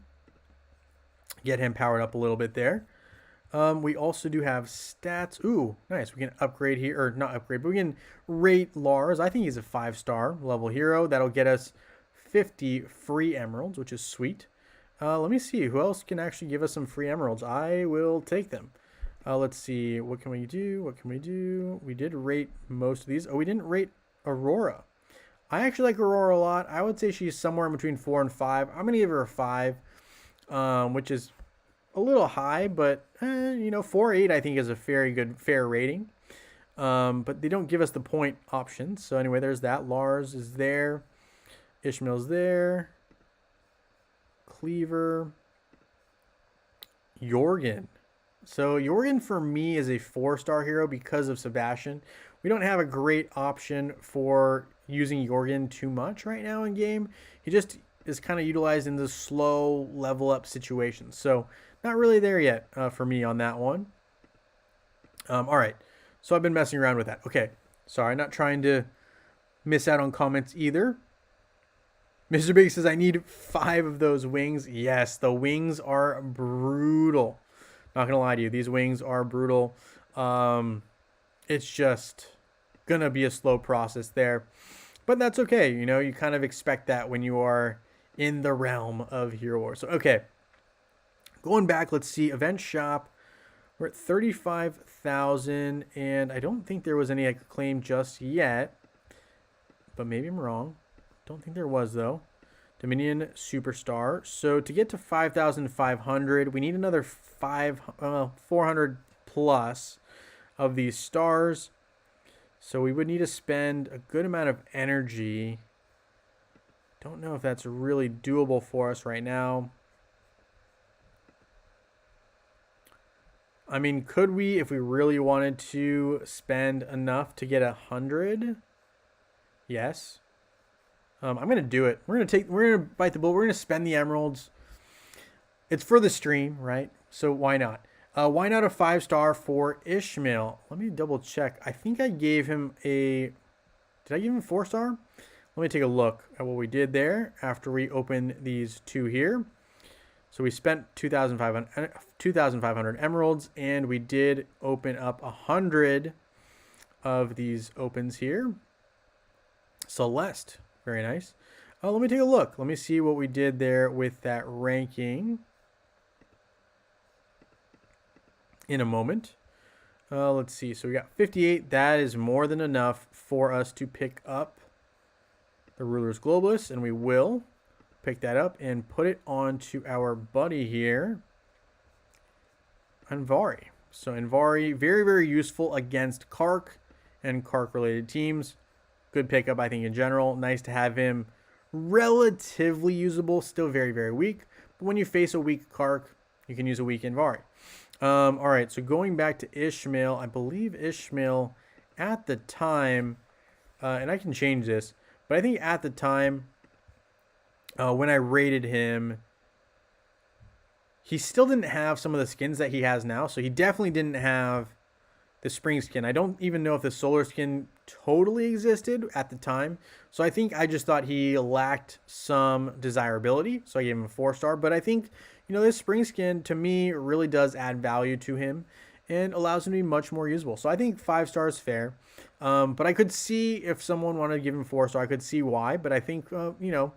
Get him powered up a little bit there. We also do have stats. Ooh, nice. We can upgrade here, or not upgrade, but we can rate Lars. I think he's a 5-star level hero. That'll get us 50 free emeralds, which is sweet. Let me see who else can actually give us some free emeralds. I will take them. Let's see. What can we do? What can we do? We did rate most of these. Oh, we didn't rate Aurora. I actually like Aurora a lot. I would say she's somewhere in between 4 and 5. I'm going to give her a 5, which is a little high, but, 4.8 I think is a very good, fair rating. But they don't give us the point options. So anyway, there's that. Lars is there. Ishmael's there. Cleaver. Jorgen. So Jorgen for me is a 4-star hero because of Sebastian. We don't have a great option for using Jorgen too much right now in game. He just is kind of utilized in the slow level up situations. So not really there yet for me on that one. All right. So I've been messing around with that. Okay. Sorry, not trying to miss out on comments either. Mr. Big says, I need 5 of those wings. Yes, the wings are brutal. Not going to lie to you. These wings are brutal. It's just going to be a slow process there. But that's okay. You kind of expect that when you are in the realm of Hero Wars. So, okay. Going back, let's see. Event shop. We're at 35,000. And I don't think there was any I could claim just yet. But maybe I'm wrong. Don't think there was, though. Dominion Superstar. So to get to 5,500, we need another 400 plus of these stars. So we would need to spend a good amount of energy. Don't know if that's really doable for us right now. I mean, could we, if we really wanted to, spend enough to get 100? Yes. I'm gonna do it. We're gonna bite the bullet. We're gonna spend the emeralds. It's for the stream, right? So why not? Why not a 5-star for Ishmael? Let me double check. I think I gave him a... Did I give him a 4-star? Let me take a look at what we did there after we open these 2 here. So we spent 2,500 emeralds, and we did open up 100 of these opens here. Celeste. Very nice. Let me take a look. Let me see what we did there with that ranking in a moment. Let's see. So we got 58. That is more than enough for us to pick up the Ruler's Globalist, and we will pick that up and put it onto our buddy here, Anvari. So Anvari, very, very useful against Kark and Kark-related teams. Good pickup, I think, in general. Nice to have him relatively usable. Still very, very weak. But when you face a weak Kark, you can use a weekend Vari. All right, so going back to Ishmael, I believe Ishmael at the time, and I can change this, but I think at the time when I rated him, he still didn't have some of the skins that he has now. So he definitely didn't have the spring skin. I don't even know if the solar skin totally existed at the time. So I think I just thought he lacked some desirability. So I gave him a 4-star. But I think, you know, this spring skin to me really does add value to him and allows him to be much more usable. So I think 5 stars fair. But I could see if someone wanted to give him 4-star, I could see why. But I think, you know,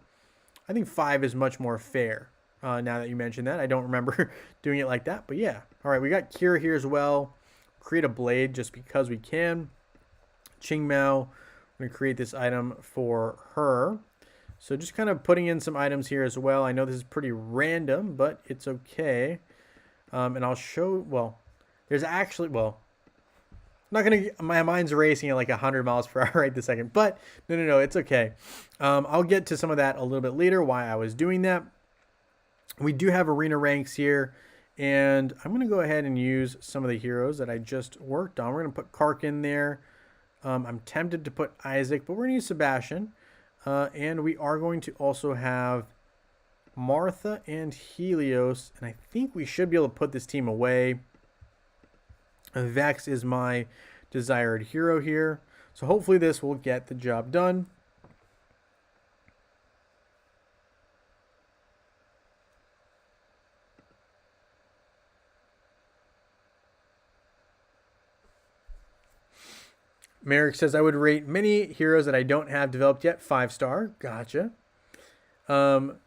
I think 5 is much more fair. Now that you mentioned that, I don't remember doing it like that. But yeah. All right, we got Kira here as well. Create a blade just because we can. Qingmao, I'm going to create this item for her. So just kind of putting in some items here as well. I know this is pretty random, but it's okay. And I'll show, well, there's actually, well, I'm not going to, my mind's racing at like 100 miles per hour right this second. But no, it's okay. I'll get to some of that a little bit later, why I was doing that. We do have arena ranks here. And I'm going to go ahead and use some of the heroes that I just worked on. We're going to put Kark in there. I'm tempted to put Isaac, but we're going to use Sebastian. And we are going to also have Martha and Helios. And I think we should be able to put this team away. Vex is my desired hero here. So hopefully this will get the job done. Merrick says, I would rate many heroes that I don't have developed yet 5-star. Gotcha. Mr.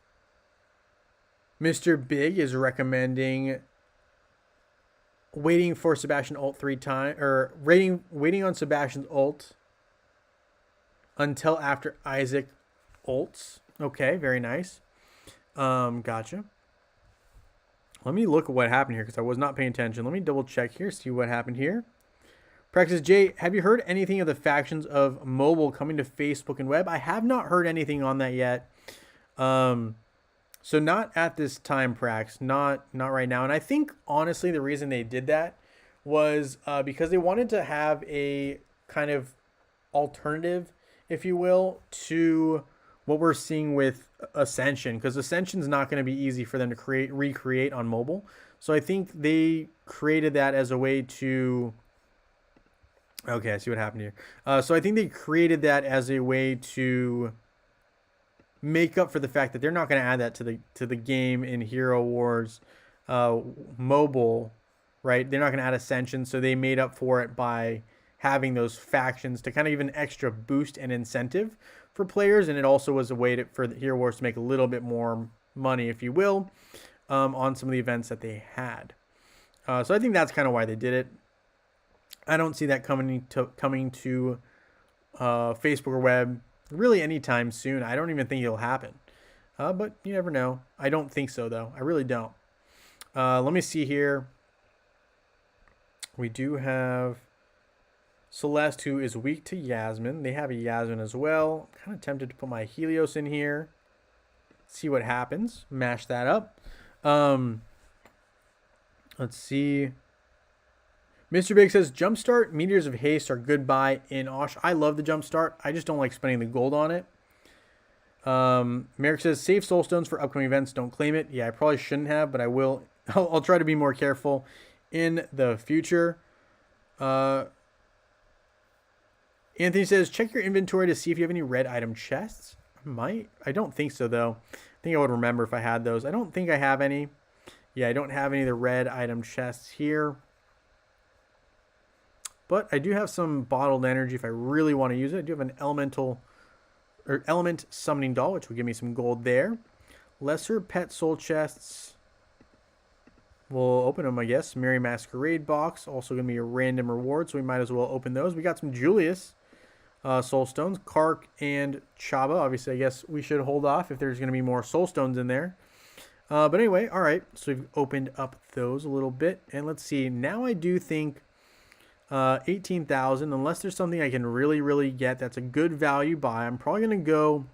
Big is recommending waiting for Sebastian ult 3 times, or waiting on Sebastian's ult until after Isaac ults. Okay, very nice. Gotcha. Let me look at what happened here because I was not paying attention. Let me double check here, see what happened here. Praxis J, have you heard anything of the factions of mobile coming to Facebook and web? I have not heard anything on that yet. So not at this time, Prax. Not right now. And I think, honestly, the reason they did that was because they wanted to have a kind of alternative, if you will, to what we're seeing with Ascension. Because Ascension's not going to be easy for them to recreate on mobile. So I think they created that as a way to... Okay, I see what happened here. So I think they created that as a way to make up for the fact that they're not going to add that to the game in Hero Wars mobile, right? They're not going to add Ascension, so they made up for it by having those factions to kind of give an extra boost and incentive for players, and it also was a way for the Hero Wars to make a little bit more money, if you will, on some of the events that they had. So I think that's kind of why they did it. I don't see that coming to Facebook or web really anytime soon. I don't even think it'll happen. But you never know. I don't think so, though. I really don't. Let me see here. We do have Celeste, who is weak to Yasmin. They have a Yasmin as well. I'm kind of tempted to put my Helios in here. See what happens. Mash that up. Let's see. Mr. Big says, Jumpstart, Meteors of Haste are good buy in Osh. I love the Jumpstart. I just don't like spending the gold on it. Merrick says, save soul stones for upcoming events. Don't claim it. Yeah, I probably shouldn't have, but I will. I'll try to be more careful in the future. Anthony says, check your inventory to see if you have any red item chests. I might. I don't think so, though. I think I would remember if I had those. I don't think I have any. Yeah, I don't have any of the red item chests here. But I do have some bottled energy if I really want to use it. I do have an element summoning doll, which will give me some gold there. Lesser pet soul chests. We'll open them, I guess. Merry Masquerade box. Also going to be a random reward, so we might as well open those. We got some Julius soul stones. Kark and Chaba. Obviously, I guess we should hold off if there's going to be more soul stones in there. But anyway, all right. So we've opened up those a little bit. And let's see. Now I do think 18,000, unless there's something I can really get that's a good value buy. I'm probably going to go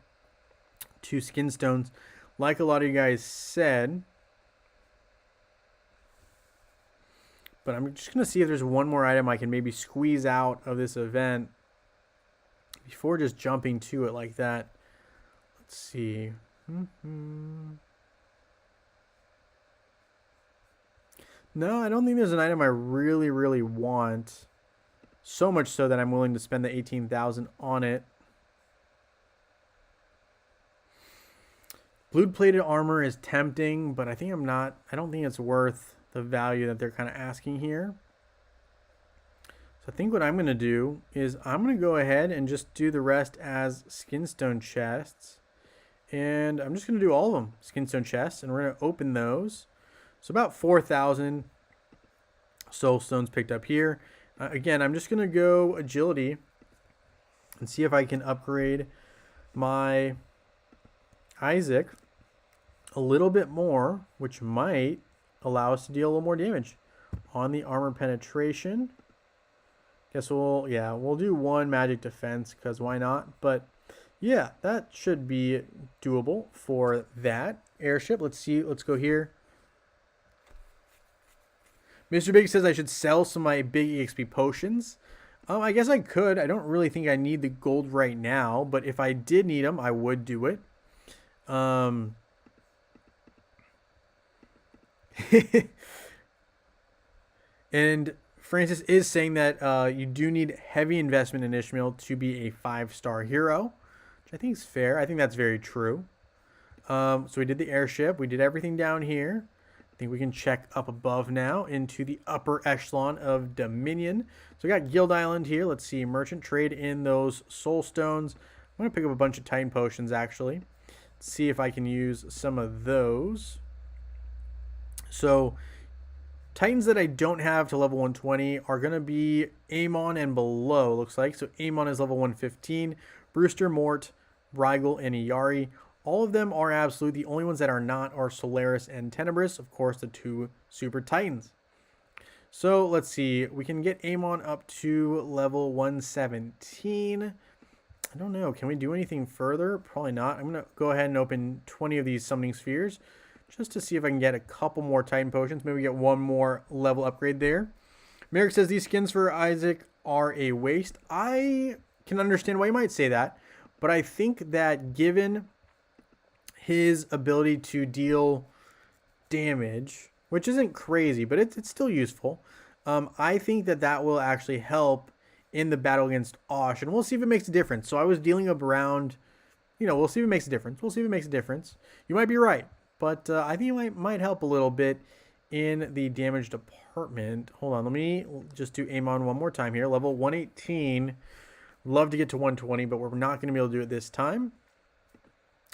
to skin stones like a lot of you guys said. But I'm just going to see if there's one more item I can maybe squeeze out of this event before just jumping to it like that. Let's see. No, I don't think there's an item I really, really want. So much so that I'm willing to spend the 18,000 on it. Blue-plated armor is tempting, but I don't think it's worth the value that they're kind of asking here. So I think what I'm going to do is I'm going to go ahead and just do the rest as skinstone chests. And I'm just going to do all of them skinstone chests, and we're going to open those. So about 4,000 soul stones picked up here. Again, I'm just going to go agility and see if I can upgrade my Isaac a little bit more, which might allow us to deal a little more damage on the armor penetration. Guess we'll do one magic defense because why not? But yeah, that should be doable for that airship. Let's see. Let's go here. Mr. Big says I should sell some of my big EXP potions. I guess I could. I don't really think I need the gold right now, but if I did need them, I would do it. And Francis is saying that you do need heavy investment in Ishmael to be a 5-star hero, which I think is fair. I think that's very true. So we did the airship. We did everything down here. I think we can check up above now into the upper echelon of Dominion. So we got Guild Island here. Let's see. Merchant, trade in those soul stones. I'm going to pick up a bunch of Titan potions, actually. Let's see if I can use some of those. So Titans that I don't have to level 120 are going to be Amon and below, looks like. So Amon is level 115. Brewster, Mort, Brygel, and Iyari. All of them are absolute. The only ones that are not are Solaris and Tenebris. Of course, the 2 Super Titans. So let's see. We can get Amon up to level 117. I don't know. Can we do anything further? Probably not. I'm going to go ahead and open 20 of these summoning spheres just to see if I can get a couple more Titan potions. Maybe get one more level upgrade there. Merrick says these skins for Isaac are a waste. I can understand why you might say that, but I think that given his ability to deal damage, which isn't crazy, but it's still useful, I think that will actually help in the battle against Osh, and we'll see if it makes a difference. So I was dealing up around, we'll see if it makes a difference. We'll see if it makes a difference. You might be right, but I think it might help a little bit in the damage department. Hold on, let me just do Amon one more time here. Level 118. Love to get to 120, but we're not going to be able to do it this time.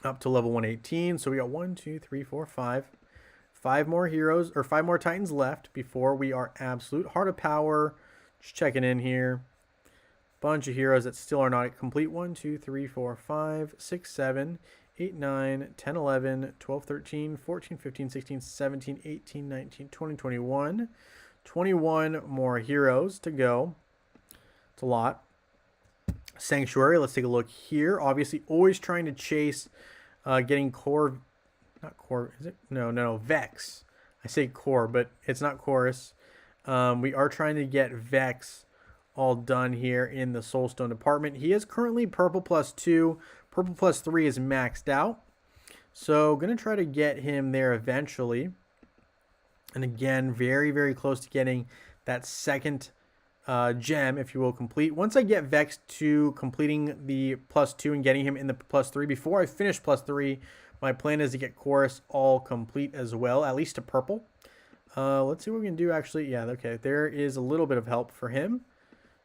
Up to level 118. So we got 1, 2, 3, 4, 5. 5 more heroes, or 5 more Titans left before we are absolute. Heart of Power. Just checking in here. Bunch of heroes that still are not complete. 1, 2, 3, 4, 5, 6, 7, 8, 9, 10, 11, 12, 13, 14, 15, 16, 17, 18, 19, 20, 21. 21 more heroes to go. It's a lot. Sanctuary, let's take a look here. Obviously, always trying to chase getting core, not core, is it? No, Vex. I say core, but it's not chorus. We are trying to get Vex all done here in the Soulstone department. He is currently purple +2. Purple +3 is maxed out. So going to try to get him there eventually. And again, very, very close to getting that second gem, if you will, complete. Once I get Vex to completing the +2 and getting him in the +3, before I finish +3, my plan is to get Chorus all complete as well, at least to purple. Let's see what we can do actually. Yeah, okay, there is a little bit of help for him.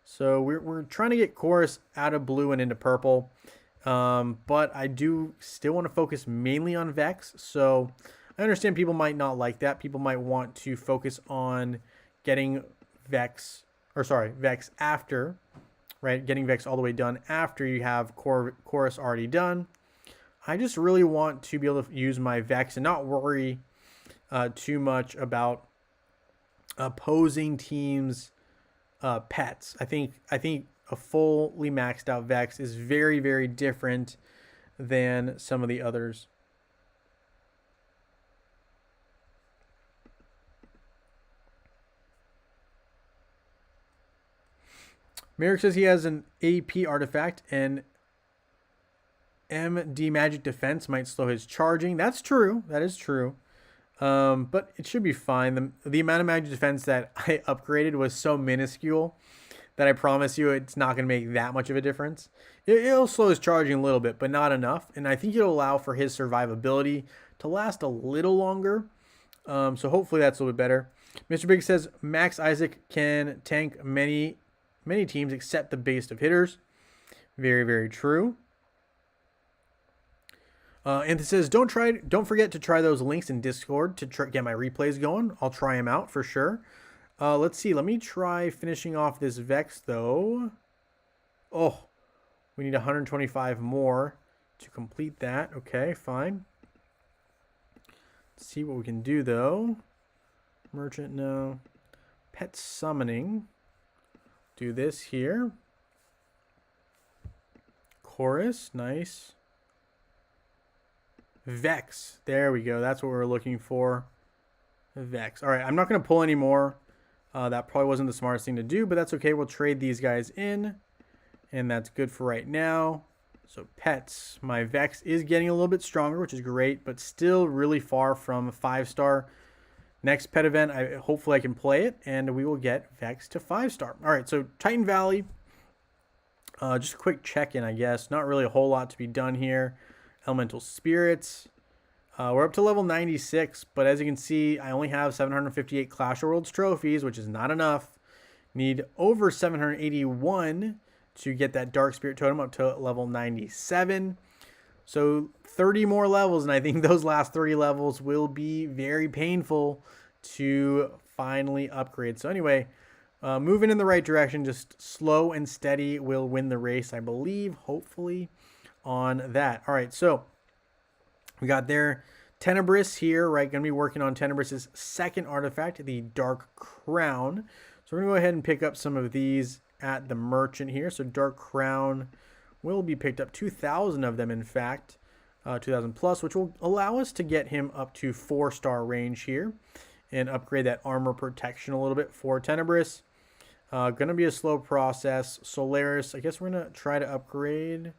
So we're trying to get Chorus out of blue and into purple. But I do still want to focus mainly on Vex. So I understand people might not like that. People might want to focus on getting Vex after, right? Getting Vex all the way done after you have Chorus already done. I just really want to be able to use my Vex and not worry too much about opposing teams' pets. I think a fully maxed out Vex is very, very different than some of the others. Merrick says he has an AP artifact and MD magic defense might slow his charging. That's true. That is true. But it should be fine. The amount of magic defense that I upgraded was so minuscule that I promise you it's not going to make that much of a difference. It'll slow his charging a little bit, but not enough. And I think it'll allow for his survivability to last a little longer. So hopefully that's a little bit better. Mr. Big says Max Isaac can tank many teams except the biggest of hitters. Very, very true. Anthony says, don't forget to try those links in Discord to get my replays going. I'll try them out for sure. Let's see. Let me try finishing off this Vex, though. Oh, we need 125 more to complete that. Okay, fine. Let's see what we can do, though. Merchant, no. Pet summoning. Do this here. Chorus, nice. Vex. There we go. That's what we're looking for. Vex. All right, I'm not going to pull any more. That probably wasn't the smartest thing to do, but that's okay. We'll trade these guys in, and that's good for right now. So pets. My Vex is getting a little bit stronger, which is great, but still really far from a 5-star. Next pet event, hopefully I can play it, and we will get Vex to 5-star. All right, so Titan Valley. Just a quick check-in, I guess. Not really a whole lot to be done here. Elemental Spirits. We're up to level 96, but as you can see, I only have 758 Clash of Worlds trophies, which is not enough. Need over 781 to get that Dark Spirit Totem up to level 97. So 30 more levels, and I think those last 30 levels will be very painful to finally upgrade. So anyway, moving in the right direction, just slow and steady will win the race, I believe, hopefully, on that. All right, so we got there Tenebris here, right? Going to be working on Tenebris's second artifact, the Dark Crown. So we're going to go ahead and pick up some of these at the merchant here. So Dark Crown will be picked up, 2,000 of them, in fact, 2,000 plus, which will allow us to get him up to 4-star range here and upgrade that armor protection a little bit for Tenebris. Going to be a slow process. Solaris, I guess we're going to try to upgrade.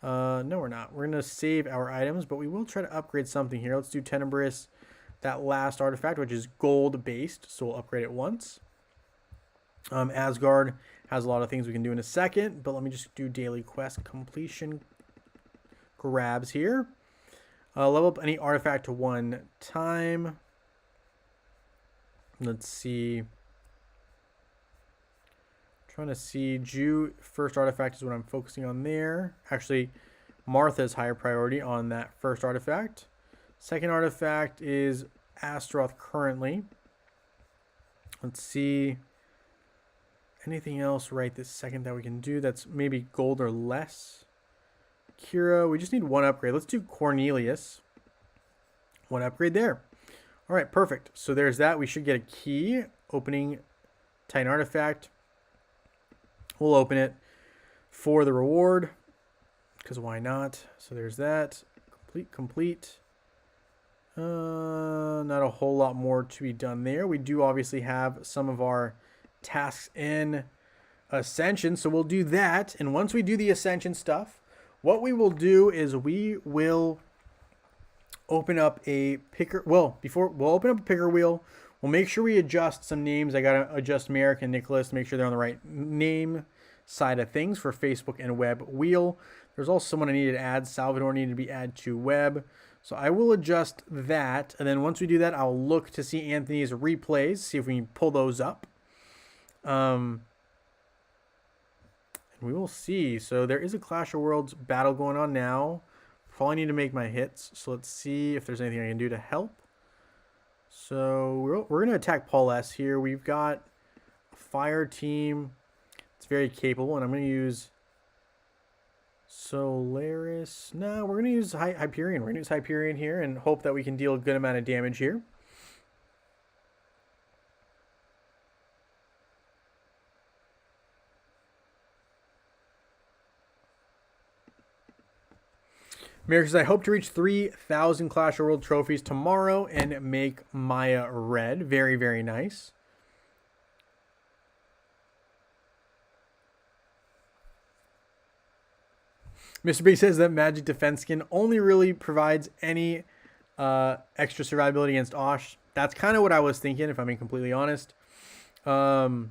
No, we're not. We're going to save our items, but we will try to upgrade something here. Let's do Tenebris, that last artifact, which is gold-based, so we'll upgrade it once. Asgard has a lot of things we can do in a second, but let me just do daily quest completion grabs here. Level up any artifact to 1 time. Let's see. Trying to see Jew first artifact is what I'm focusing on there. Actually, Martha's higher priority on that first artifact. Second artifact is Astaroth currently. Let's see. Anything else right this second that we can do that's maybe gold or less? Kira, we just need 1 upgrade. Let's do Cornelius. 1 upgrade there. All right, perfect. So there's that. We should get a key. Opening Titan artifact. We'll open it for the reward, because why not? So there's that. Complete. Not a whole lot more to be done there. We do obviously have some of our tasks in Ascension, so we'll do that. And once we do the Ascension stuff, what we will do is we will open up a picker. Well, we'll open up a picker wheel. We'll make sure we adjust some names. I got to adjust Merrick and Nicholas to make sure they're on the right name side of things for Facebook and web wheel. There's also someone I needed to add. Salvador needed to be added to web. So I will adjust that. And then once we do that, I'll look to see Anthony's replays, see if we can pull those up. And we will see. So there is a Clash of Worlds battle going on now. Probably need to make my hits. So let's see if there's anything I can do to help. So we're going to attack Paul S here. We've got a fire team. It's very capable, and I'm going to use Solaris. No, we're going to use Hyperion. We're going to use Hyperion here and hope that we can deal a good amount of damage here. Merrick says, I hope to reach 3,000 Clash of Worlds trophies tomorrow and make Maya red. Very, very nice. Mr. Big says that Magic Defense Skin only really provides any extra survivability against Osh. That's kind of what I was thinking, if I'm being completely honest. All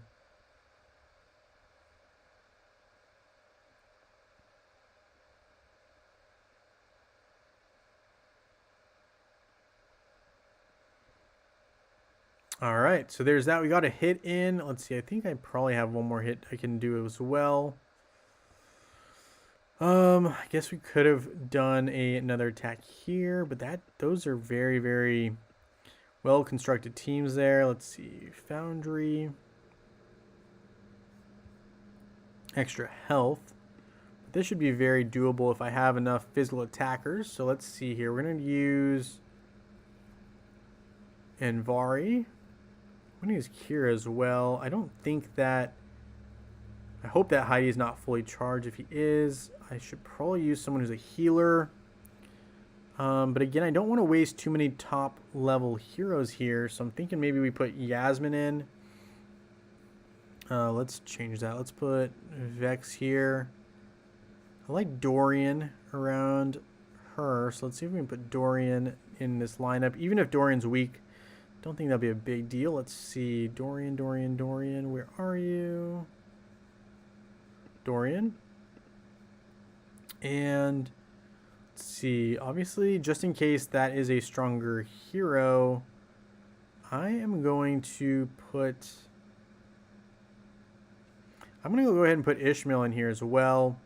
right, so there's that. We got a hit in. Let's see. I think I probably have one more hit I can do as well. I guess we could have done another attack here, but those are very, very well constructed teams there. Let's see. Foundry. Extra health. This should be very doable if I have enough physical attackers. So let's see here. We're going to use Envari. I'm going to use Kira as well. I don't think that... I hope that Heidi is not fully charged. If he is, I should probably use someone who's a healer. But again, I don't want to waste too many top level heroes here. So I'm thinking maybe we put Yasmin in. Let's change that. Let's put Vex here. I like Dorian around her. So let's see if we can put Dorian in this lineup. Even if Dorian's weak, don't think that'll be a big deal. Let's see. Dorian. Where are you? Dorian. And let's see. Obviously, just in case that is a stronger hero, I am going to put... I'm going to go ahead and put Ishmael in here as well.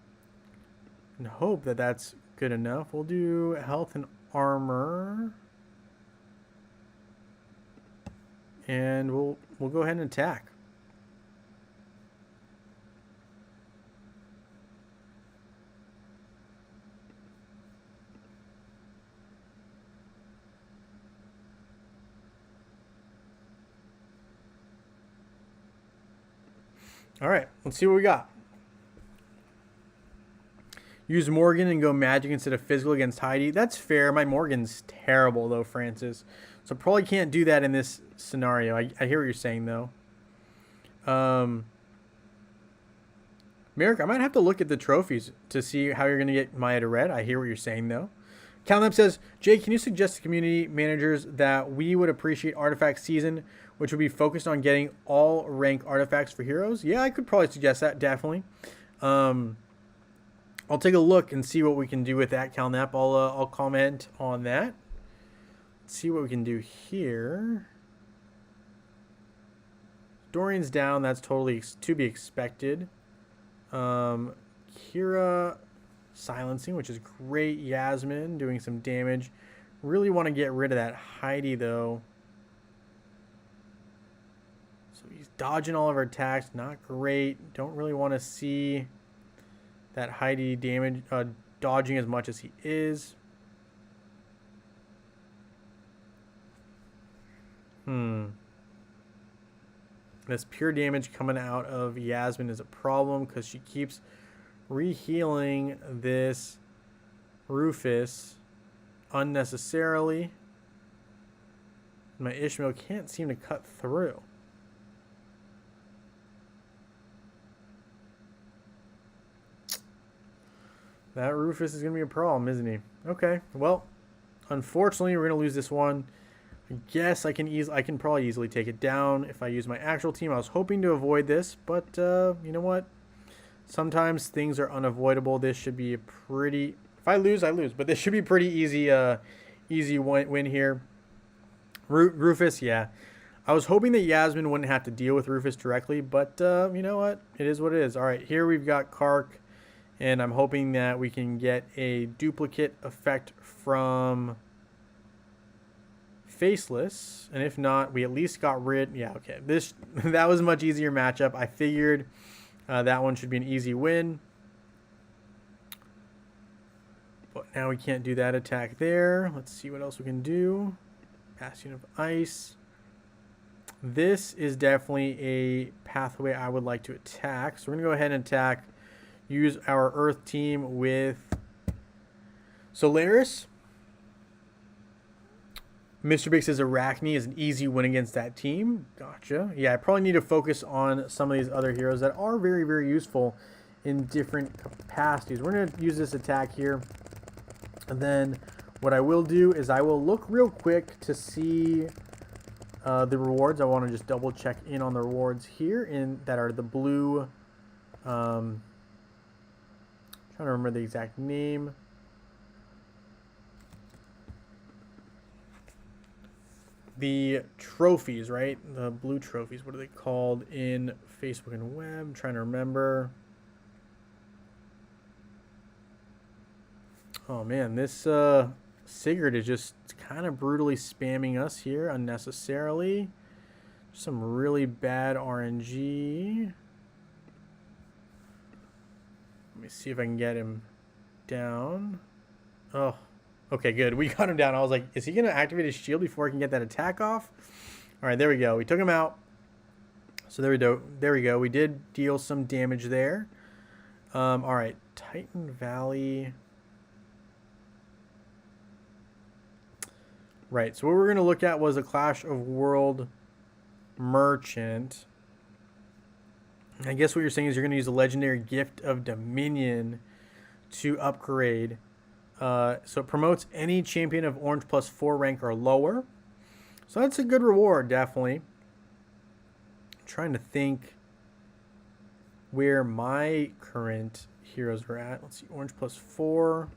And hope that that's good enough. We'll do health and armor. And we'll go ahead and attack. All right, let's see what we got. Use Morgan and go magic instead of physical against Heidi. That's fair. My Morgan's terrible, though, Francis. So probably can't do that in this scenario. I hear what you're saying, though. Merrick, I might have to look at the trophies to see how you're going to get Maya to red. I hear what you're saying, though. Calnap says, Jay, can you suggest to community managers that we would appreciate artifact season, which would be focused on getting all rank artifacts for heroes? Yeah, I could probably suggest that, definitely. I'll take a look and see what we can do with that, Calnap. I'll comment on that. Let's see what we can do here. Dorian's down. That's totally to be expected. Kira silencing, which is great. Yasmin doing some damage. Really want to get rid of that Heidi, though. So he's dodging all of our attacks. Not great. Don't really want to see that Heidi damage dodging as much as he is. This pure damage coming out of Yasmin is a problem because she keeps re-healing this Rufus unnecessarily. My Ishmael can't seem to cut through. That Rufus is going to be a problem, isn't he? Okay, well, unfortunately, we're going to lose this one. I guess I can probably easily take it down if I use my actual team. I was hoping to avoid this, but you know what? Sometimes things are unavoidable. This should be a pretty... If I lose, I lose. But this should be pretty easy easy win here. Rufus, yeah. I was hoping that Yasmin wouldn't have to deal with Rufus directly, but you know what? It is what it is. All right, here we've got Kark. And I'm hoping that we can get a duplicate effect from Faceless. And if not, we at least got rid... Yeah, okay. That was a much easier matchup. I figured that one should be an easy win. But now we can't do that attack there. Let's see what else we can do. Bastion of Ice. This is definitely a pathway I would like to attack. So we're going to go ahead and attack... Use our Earth team with Solaris. Mr. Big says Arachne is an easy win against that team. Gotcha. Yeah, I probably need to focus on some of these other heroes that are very, very useful in different capacities. We're going to use this attack here. And then what I will do is I will look real quick to see the rewards. I want to just double check in on the rewards here that are the blue. Trying to remember the exact name. The trophies, right? The blue trophies. What are they called in Facebook and web? I'm trying to remember. Oh man, this Sigurd is just kind of brutally spamming us here unnecessarily. Some really bad RNG. Let me see if I can get him down. Oh, okay, good. We got him down. I was like, is he going to activate his shield before I can get that attack off? All right, there we go. We took him out. So there we go. There we go. We did deal some damage there. All right, Titan Valley. Right, so what we're going to look at was a Clash of World Merchant. I guess what you're saying is you're going to use a Legendary Gift of Dominion to upgrade. So it promotes any champion of Orange +4 rank or lower. So that's a good reward, definitely. I'm trying to think where my current heroes are at. Let's see, Orange +4.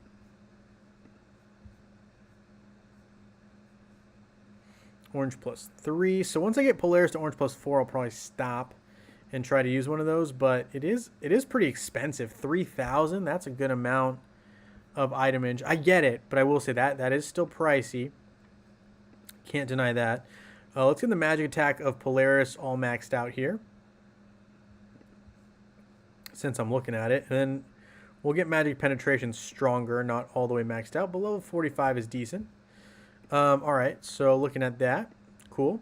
Orange +3. So once I get Polaris to Orange +4, I'll probably stop and try to use one of those. But it is pretty expensive. 3,000. That's a good amount of itemage. I get it, but I will say that is still pricey. Can't deny that. Let's get the magic attack of Polaris all maxed out here, since I'm looking at it. And then we'll get magic penetration stronger, not all the way maxed out, but level 45 is decent. All right, so looking at that, cool.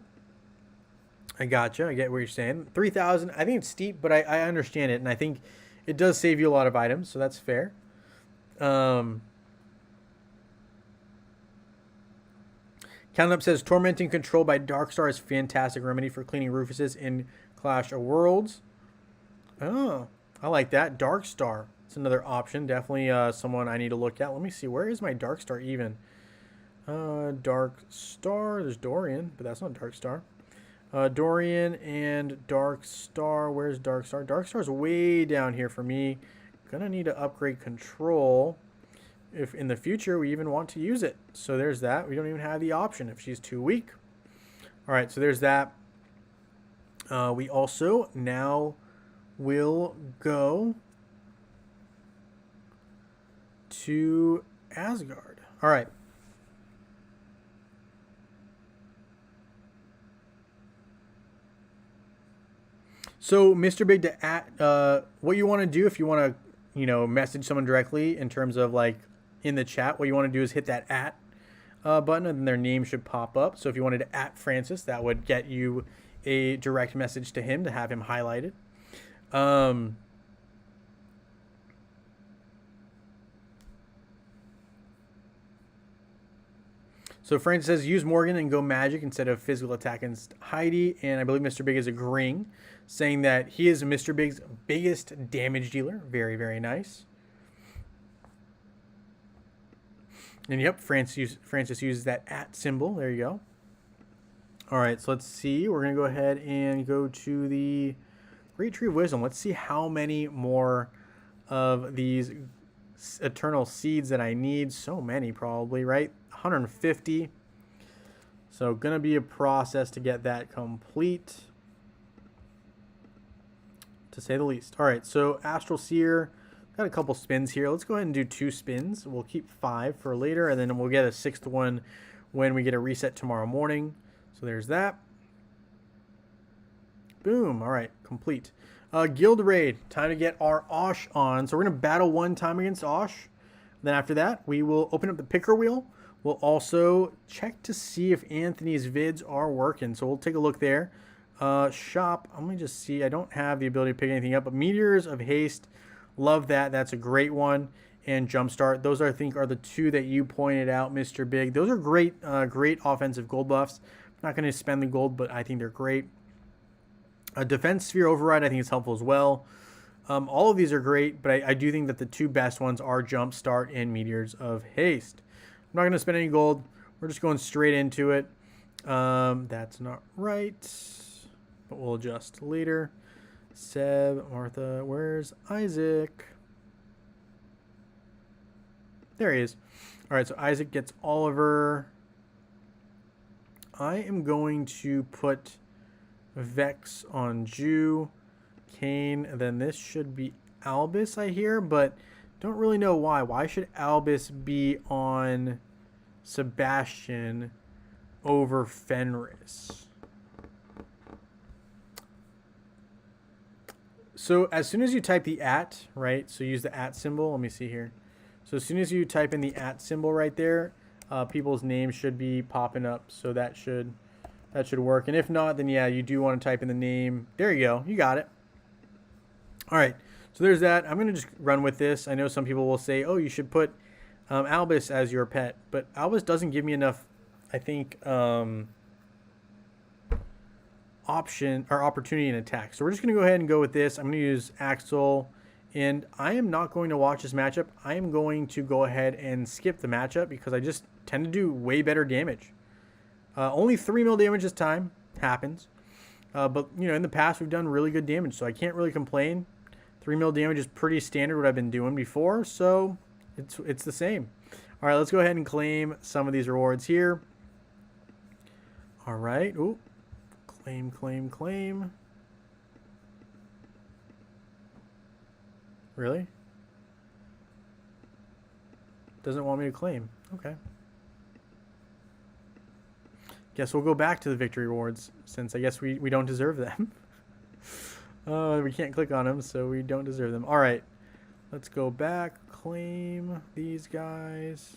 I gotcha. I get what you're saying. 3,000. I think it's steep, but I understand it, and I think it does save you a lot of items, so that's fair. Count Up says Tormenting Control by Darkstar is fantastic remedy for cleaning Rufuses in Clash of Worlds. Oh, I like that. Darkstar. It's another option. Definitely someone I need to look at. Let me see. Where is my Darkstar even? Darkstar. There's Dorian, but that's not Darkstar. Dorian and Darkstar. Where's Darkstar? Darkstar's way down here for me. Gonna need to upgrade control if in the future we even want to use it. So there's that. We don't even have the option if she's too weak. All right, so there's that. We also now will go to Asgard. All right. So, Mr. Big, what you want to do if you want to, message someone directly in terms of like in the chat, what you want to do is hit that button, and then their name should pop up. So if you wanted to @Francis, that would get you a direct message to him to have him highlighted. So Francis says use Morgan and go magic instead of physical attack against Heidi, and I believe Mr. Big is agreeing, saying that he is Mr. Big's biggest damage dealer. Very, very nice. And yep, Francis uses that @ There you go. All right, so let's see. We're going to go ahead and go to the Great Tree of Wisdom. Let's see how many more of these eternal seeds that I need. So many probably, right? 150. So going to be a process to get that complete, to say the least. All right, so Astral Seer. Got a couple spins here. Let's go ahead and do 2 spins. We'll keep 5 for later, and then we'll get a 6th one when we get a reset tomorrow morning. So there's that. Boom. All right, complete. Guild Raid. Time to get our Osh on. So we're going to battle one time against Osh. Then after that, we will open up the picker wheel. We'll also check to see if Anthony's vids are working. So we'll take a look there. Shop. I'm going to just see. I don't have the ability to pick anything up, but Meteors of Haste. Love that. That's a great one. And Jumpstart. Those, I think, are the 2 that you pointed out, Mr. Big. Those are great, great offensive gold buffs. I'm not going to spend the gold, but I think they're great. Defense Sphere Override, I think, is helpful as well. All of these are great, but I do think that the two best ones are Jumpstart and Meteors of Haste. I'm not going to spend any gold. We're just going straight into it. That's not right, but we'll adjust later. Seb, Martha, where's Isaac? There he is. All right, so Isaac gets Oliver. I am going to put Vex on Jew, Kane, and then this should be Albus, I hear, but don't really know why. Why should Albus be on Sebastian over Fenris? So as soon as you type the @ right, so use the @ symbol. Let me see here. So as soon as you type in the @ symbol right there, people's names should be popping up. So that should work. And if not, then yeah, you do want to type in the name. There you go. You got it. All right. So there's that. I'm going to just run with this. I know some people will say, oh, you should put Albus as your pet. But Albus doesn't give me enough, I think, option or opportunity in attack. So we're just going to go ahead and go with this. I'm going to use Axel. And I am not going to watch this matchup. I am going to go ahead and skip the matchup because I just tend to do way better damage. Only 3 mil damage this time. Happens. But, you know, in the past, we've done really good damage. So I can't really complain. 3 mil damage is pretty standard what I've been doing before. So it's the same. All right, let's go ahead and claim some of these rewards here. All right. Ooh. Claim, claim, claim. Really? Doesn't want me to claim. Okay. Guess we'll go back to the victory rewards since I guess we don't deserve them. We can't click on them, so we don't deserve them. All right. Let's go back. Claim these guys.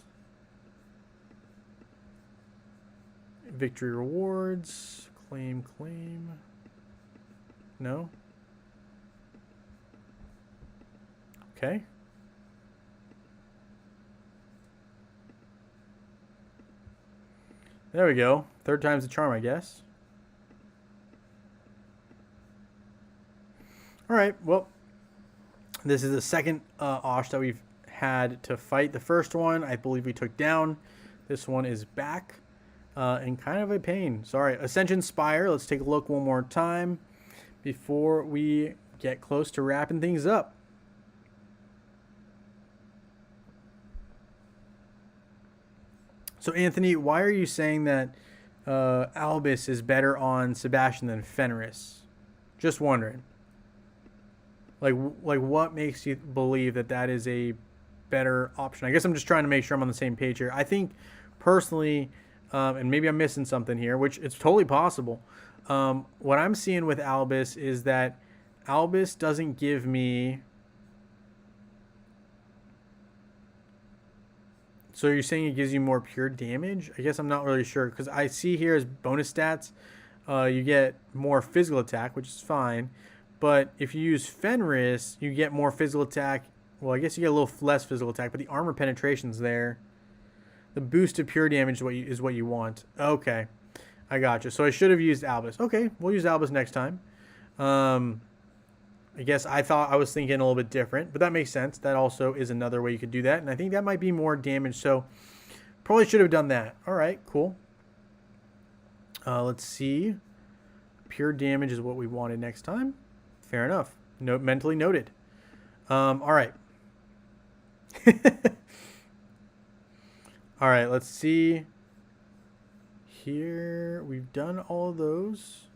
Victory rewards. Claim, claim. No? Okay. There we go. Third time's the charm, I guess. All right. Well, this is the second Osh that we've had to fight. The first one, I believe we took down. This one is back and kind of a pain. Sorry. Ascension Spire. Let's take a look one more time before we get close to wrapping things up. So, Anthony, why are you saying that Albus is better on Sebastian than Fenris? Just wondering. Like what makes you believe that that is a better option? I guess I'm just trying to make sure I'm on the same page here. I think, personally, and maybe I'm missing something here, which it's totally possible. What I'm seeing with Albus is that Albus doesn't give me... So you're saying it gives you more pure damage? I guess I'm not really sure because I see here as bonus stats, you get more physical attack, which is fine. But if you use Fenris, you get more physical attack. Well, I guess you get a little less physical attack, but the armor penetration's there. The boost to pure damage is what you want. Okay, I gotcha. So I should have used Albus. Okay, we'll use Albus next time. I guess I was thinking a little bit different, but that makes sense. That also is another way you could do that, and I think that might be more damage, so probably should have done that. All right, cool. Let's see. Pure damage is what we wanted next time. Fair enough. Mentally noted. All right. All right, let's see. Here, we've done all of those.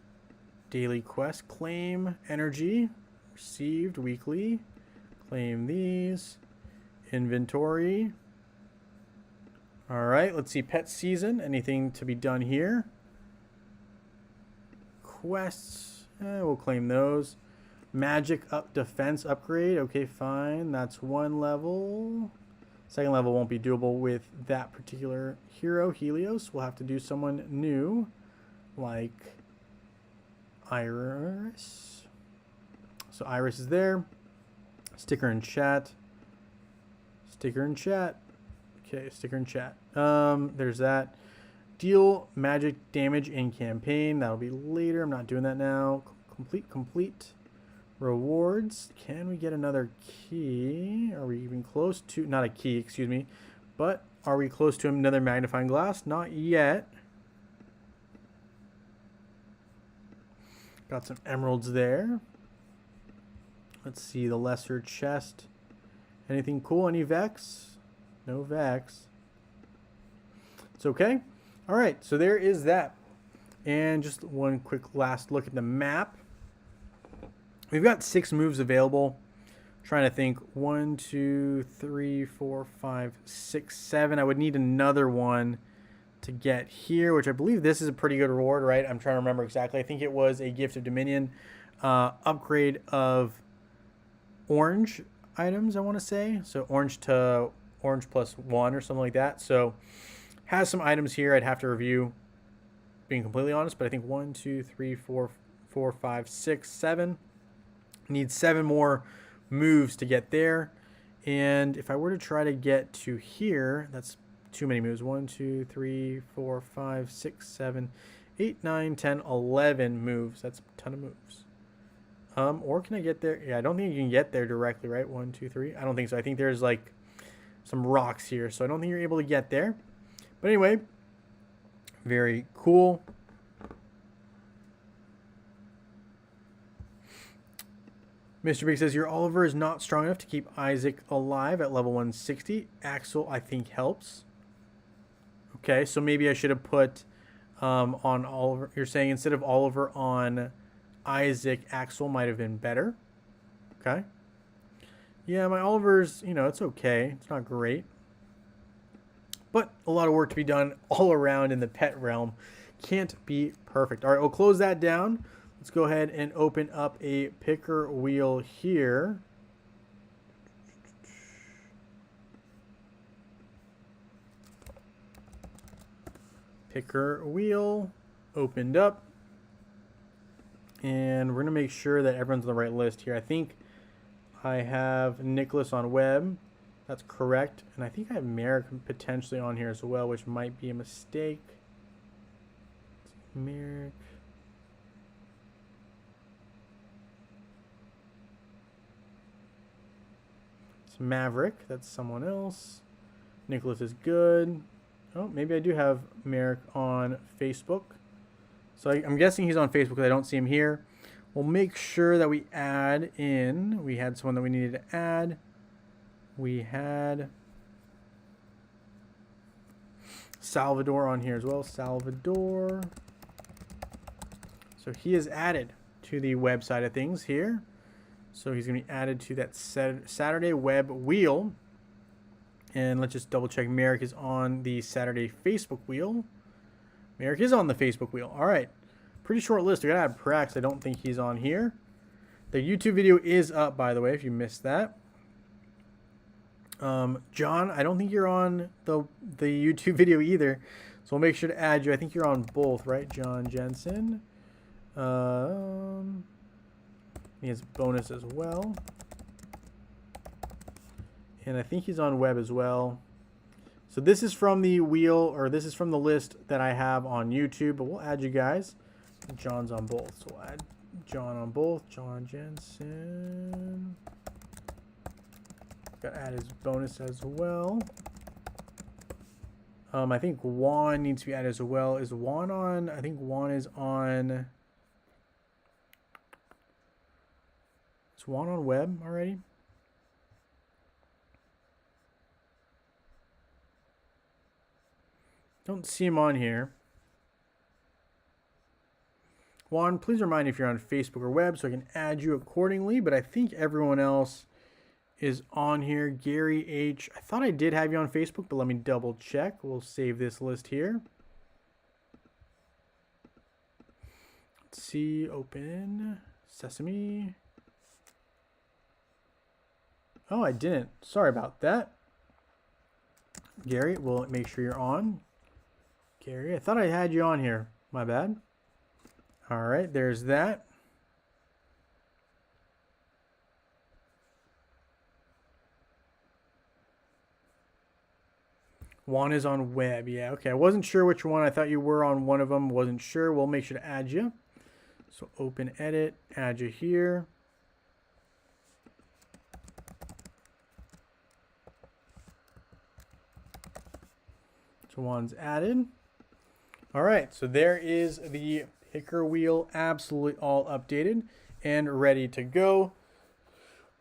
Daily quest, claim energy. Received weekly. Claim these. Inventory. All right, let's see. Pet season. Anything to be done here? Quests. We'll claim those. Magic up defense upgrade. Okay, fine. That's one level. Second level won't be doable with that particular hero, Helios. We'll have to do someone new, like Iris. So Iris is there. Sticker in chat. Sticker in chat. Okay, sticker in chat. There's that. Deal magic damage in campaign. That'll be later. I'm not doing that now. Complete. Rewards. Can we get another key? Are we even close to, not a key, excuse me, but are we close to another magnifying glass? Not yet. Got some emeralds there. Let's see the lesser chest. Anything cool? Any Vex? No Vex. It's okay. All right, so there is that. And just one quick last look at the map. We've got 6 moves available. Trying to think. 1, 2, 3, 4, 5, 6, 7. I would need another one to get here, which I believe this is a pretty good reward, right? I'm trying to remember exactly. I think it was a Gift of Dominion upgrade of orange items, I want to say. So orange to orange plus 1 or something like that. So has some items here I'd have to review, being completely honest, but I think 1, 2, 3, 4, 5, 6, 7. Need 7 more moves to get there. And if I were to try to get to here, that's too many moves. 1, 2, 3, 4, 5, 6, 7, 8, 9, 10, 11 moves. That's a ton of moves. Or can I get there? Yeah, I don't think you can get there directly, right? 1, 2, 3. I don't think so. I think there's like some rocks here, so I don't think you're able to get there. But anyway, very cool. Mr. Big says, your Oliver is not strong enough to keep Isaac alive at level 160. Axel, I think, helps. Okay, so maybe I should have put on Oliver. You're saying instead of Oliver on Isaac, Axel might have been better. Okay. Yeah, my Oliver's, you know, it's okay. It's not great. But a lot of work to be done all around in the pet realm. Can't be perfect. All right, we'll close that down. Let's go ahead and open up a picker wheel here. Picker wheel opened up. And we're going to make sure that everyone's on the right list here. I think I have Nicholas on web. That's correct. And I think I have Merrick potentially on here as well, which might be a mistake. Merrick. It's Maverick. That's someone else. Nicholas is good. Oh, maybe I do have Merrick on Facebook. So I'm guessing he's on Facebook because I don't see him here. We'll make sure that we add in. We had someone that we needed to add. We had Salvador on here as well. Salvador. So he is added to the website of things here. So he's going to be added to that Saturday web wheel. And let's just double check. Merrick is on the Saturday Facebook wheel. Merrick is on the Facebook wheel. All right. Pretty short list. We got to add Prax. I don't think he's on here. The YouTube video is up, by the way, if you missed that. John, I don't think you're on the YouTube video either. So we'll make sure to add you. I think you're on both, right? John Jensen. He has bonus as well. And I think he's on web as well. So this is from the wheel, or this is from the list that I have on YouTube, but we'll add you guys. John's on both, so we'll add John on both. John Jensen. Got to add his bonus as well. I think Juan needs to be added as well. Is Juan on? I think Juan is on. Is Juan on web already? Don't see him on here. Juan, please remind me if you're on Facebook or web so I can add you accordingly. But I think everyone else is on here. Gary H. I thought I did have you on Facebook, but let me double check. We'll save this list here. Let's see. Open. Sesame. Oh, I didn't. Sorry about that. Gary, we'll make sure you're on. Gary, I thought I had you on here. My bad. All right, there's that. Juan is on web. Yeah, okay. I wasn't sure which one. I thought you were on one of them. Wasn't sure. We'll make sure to add you. So open edit, add you here. So one's added. All right, so there is the picker wheel absolutely all updated and ready to go.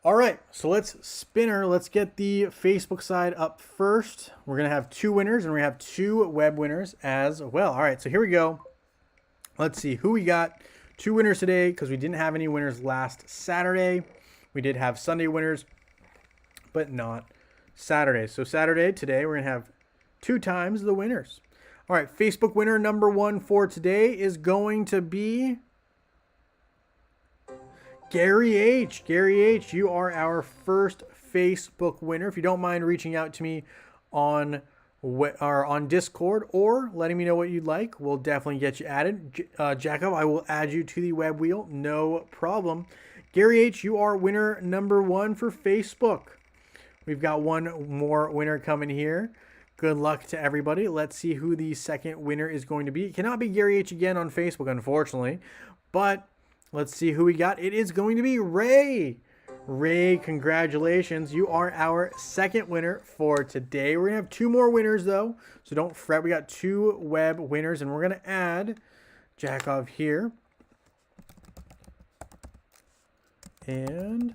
All right, so let's spinner. Let's get the Facebook side up first. We're going to have 2 winners, and we have 2 web winners as well. All right, so here we go. Let's see who we got. 2 winners today because we didn't have any winners last Saturday. We did have Sunday winners, but not Saturday. So Saturday, today, we're going to have 2 times the winners. All right, Facebook winner number 1 for today is going to be Gary H. Gary H., you are our first Facebook winner. If you don't mind reaching out to me on Discord or letting me know what you'd like, we'll definitely get you added. Jacob, I will add you to the web wheel. No problem. Gary H., you are winner number 1 for Facebook. We've got 1 more winner coming here. Good luck to everybody. Let's see who the second winner is going to be. It cannot be Gary H. again on Facebook, unfortunately, but let's see who we got. It is going to be Ray. Ray, congratulations. You are our second winner for today. We're going to have 2 more winners, though, so don't fret. We got 2 web winners, and we're going to add Jakov here. And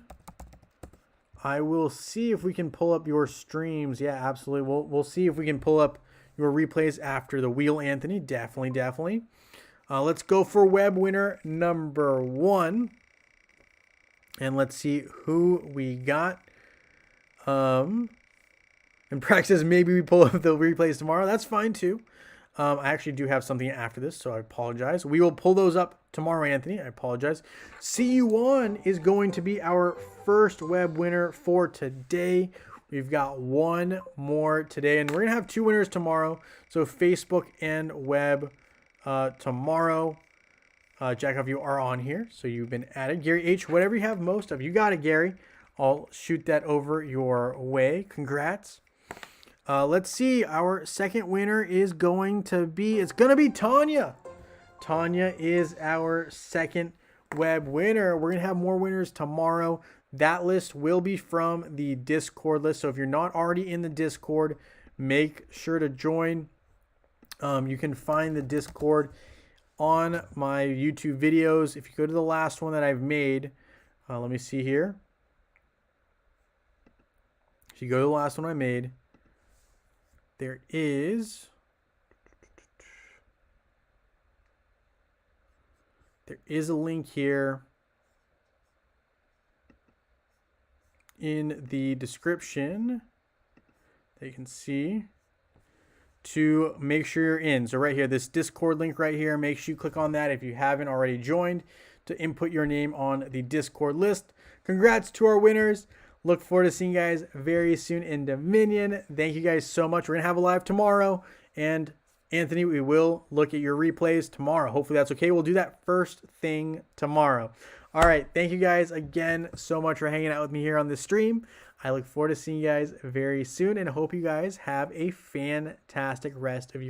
I will see if we can pull up your streams. Yeah, absolutely. We'll see if we can pull up your replays after the wheel, Anthony. Definitely. Let's go for web winner number 1. And let's see who we got. In practice, maybe we pull up the replays tomorrow. That's fine too. I actually do have something after this, so I apologize. We will pull those up tomorrow, Anthony. I apologize. CU1 is going to be our first web winner for today. We've got 1 more today, and we're going to have 2 winners tomorrow. So Facebook and web tomorrow. Jacob, you are on here, so you've been added. Gary H., whatever you have most of. You got it, Gary. I'll shoot that over your way. Congrats. Let's see. Our second winner is going to be, it's going to be Tanya. Tanya is our second web winner. We're going to have more winners tomorrow. That list will be from the Discord list. So if you're not already in the Discord, make sure to join. You can find the Discord on my YouTube videos. If you go to the last one that I've made, let me see here. If you go to the last one I made, there is a link here in the description that you can see to make sure you're in. So right here, this Discord link right here, make sure you click on that if you haven't already joined to input your name on the Discord list. Congrats to our winners. Look forward to seeing you guys very soon in Dominion. Thank you guys so much. We're going to have a live tomorrow. And Anthony, we will look at your replays tomorrow. Hopefully that's okay. We'll do that first thing tomorrow. All right. Thank you guys again so much for hanging out with me here on this stream. I look forward to seeing you guys very soon and hope you guys have a fantastic rest of your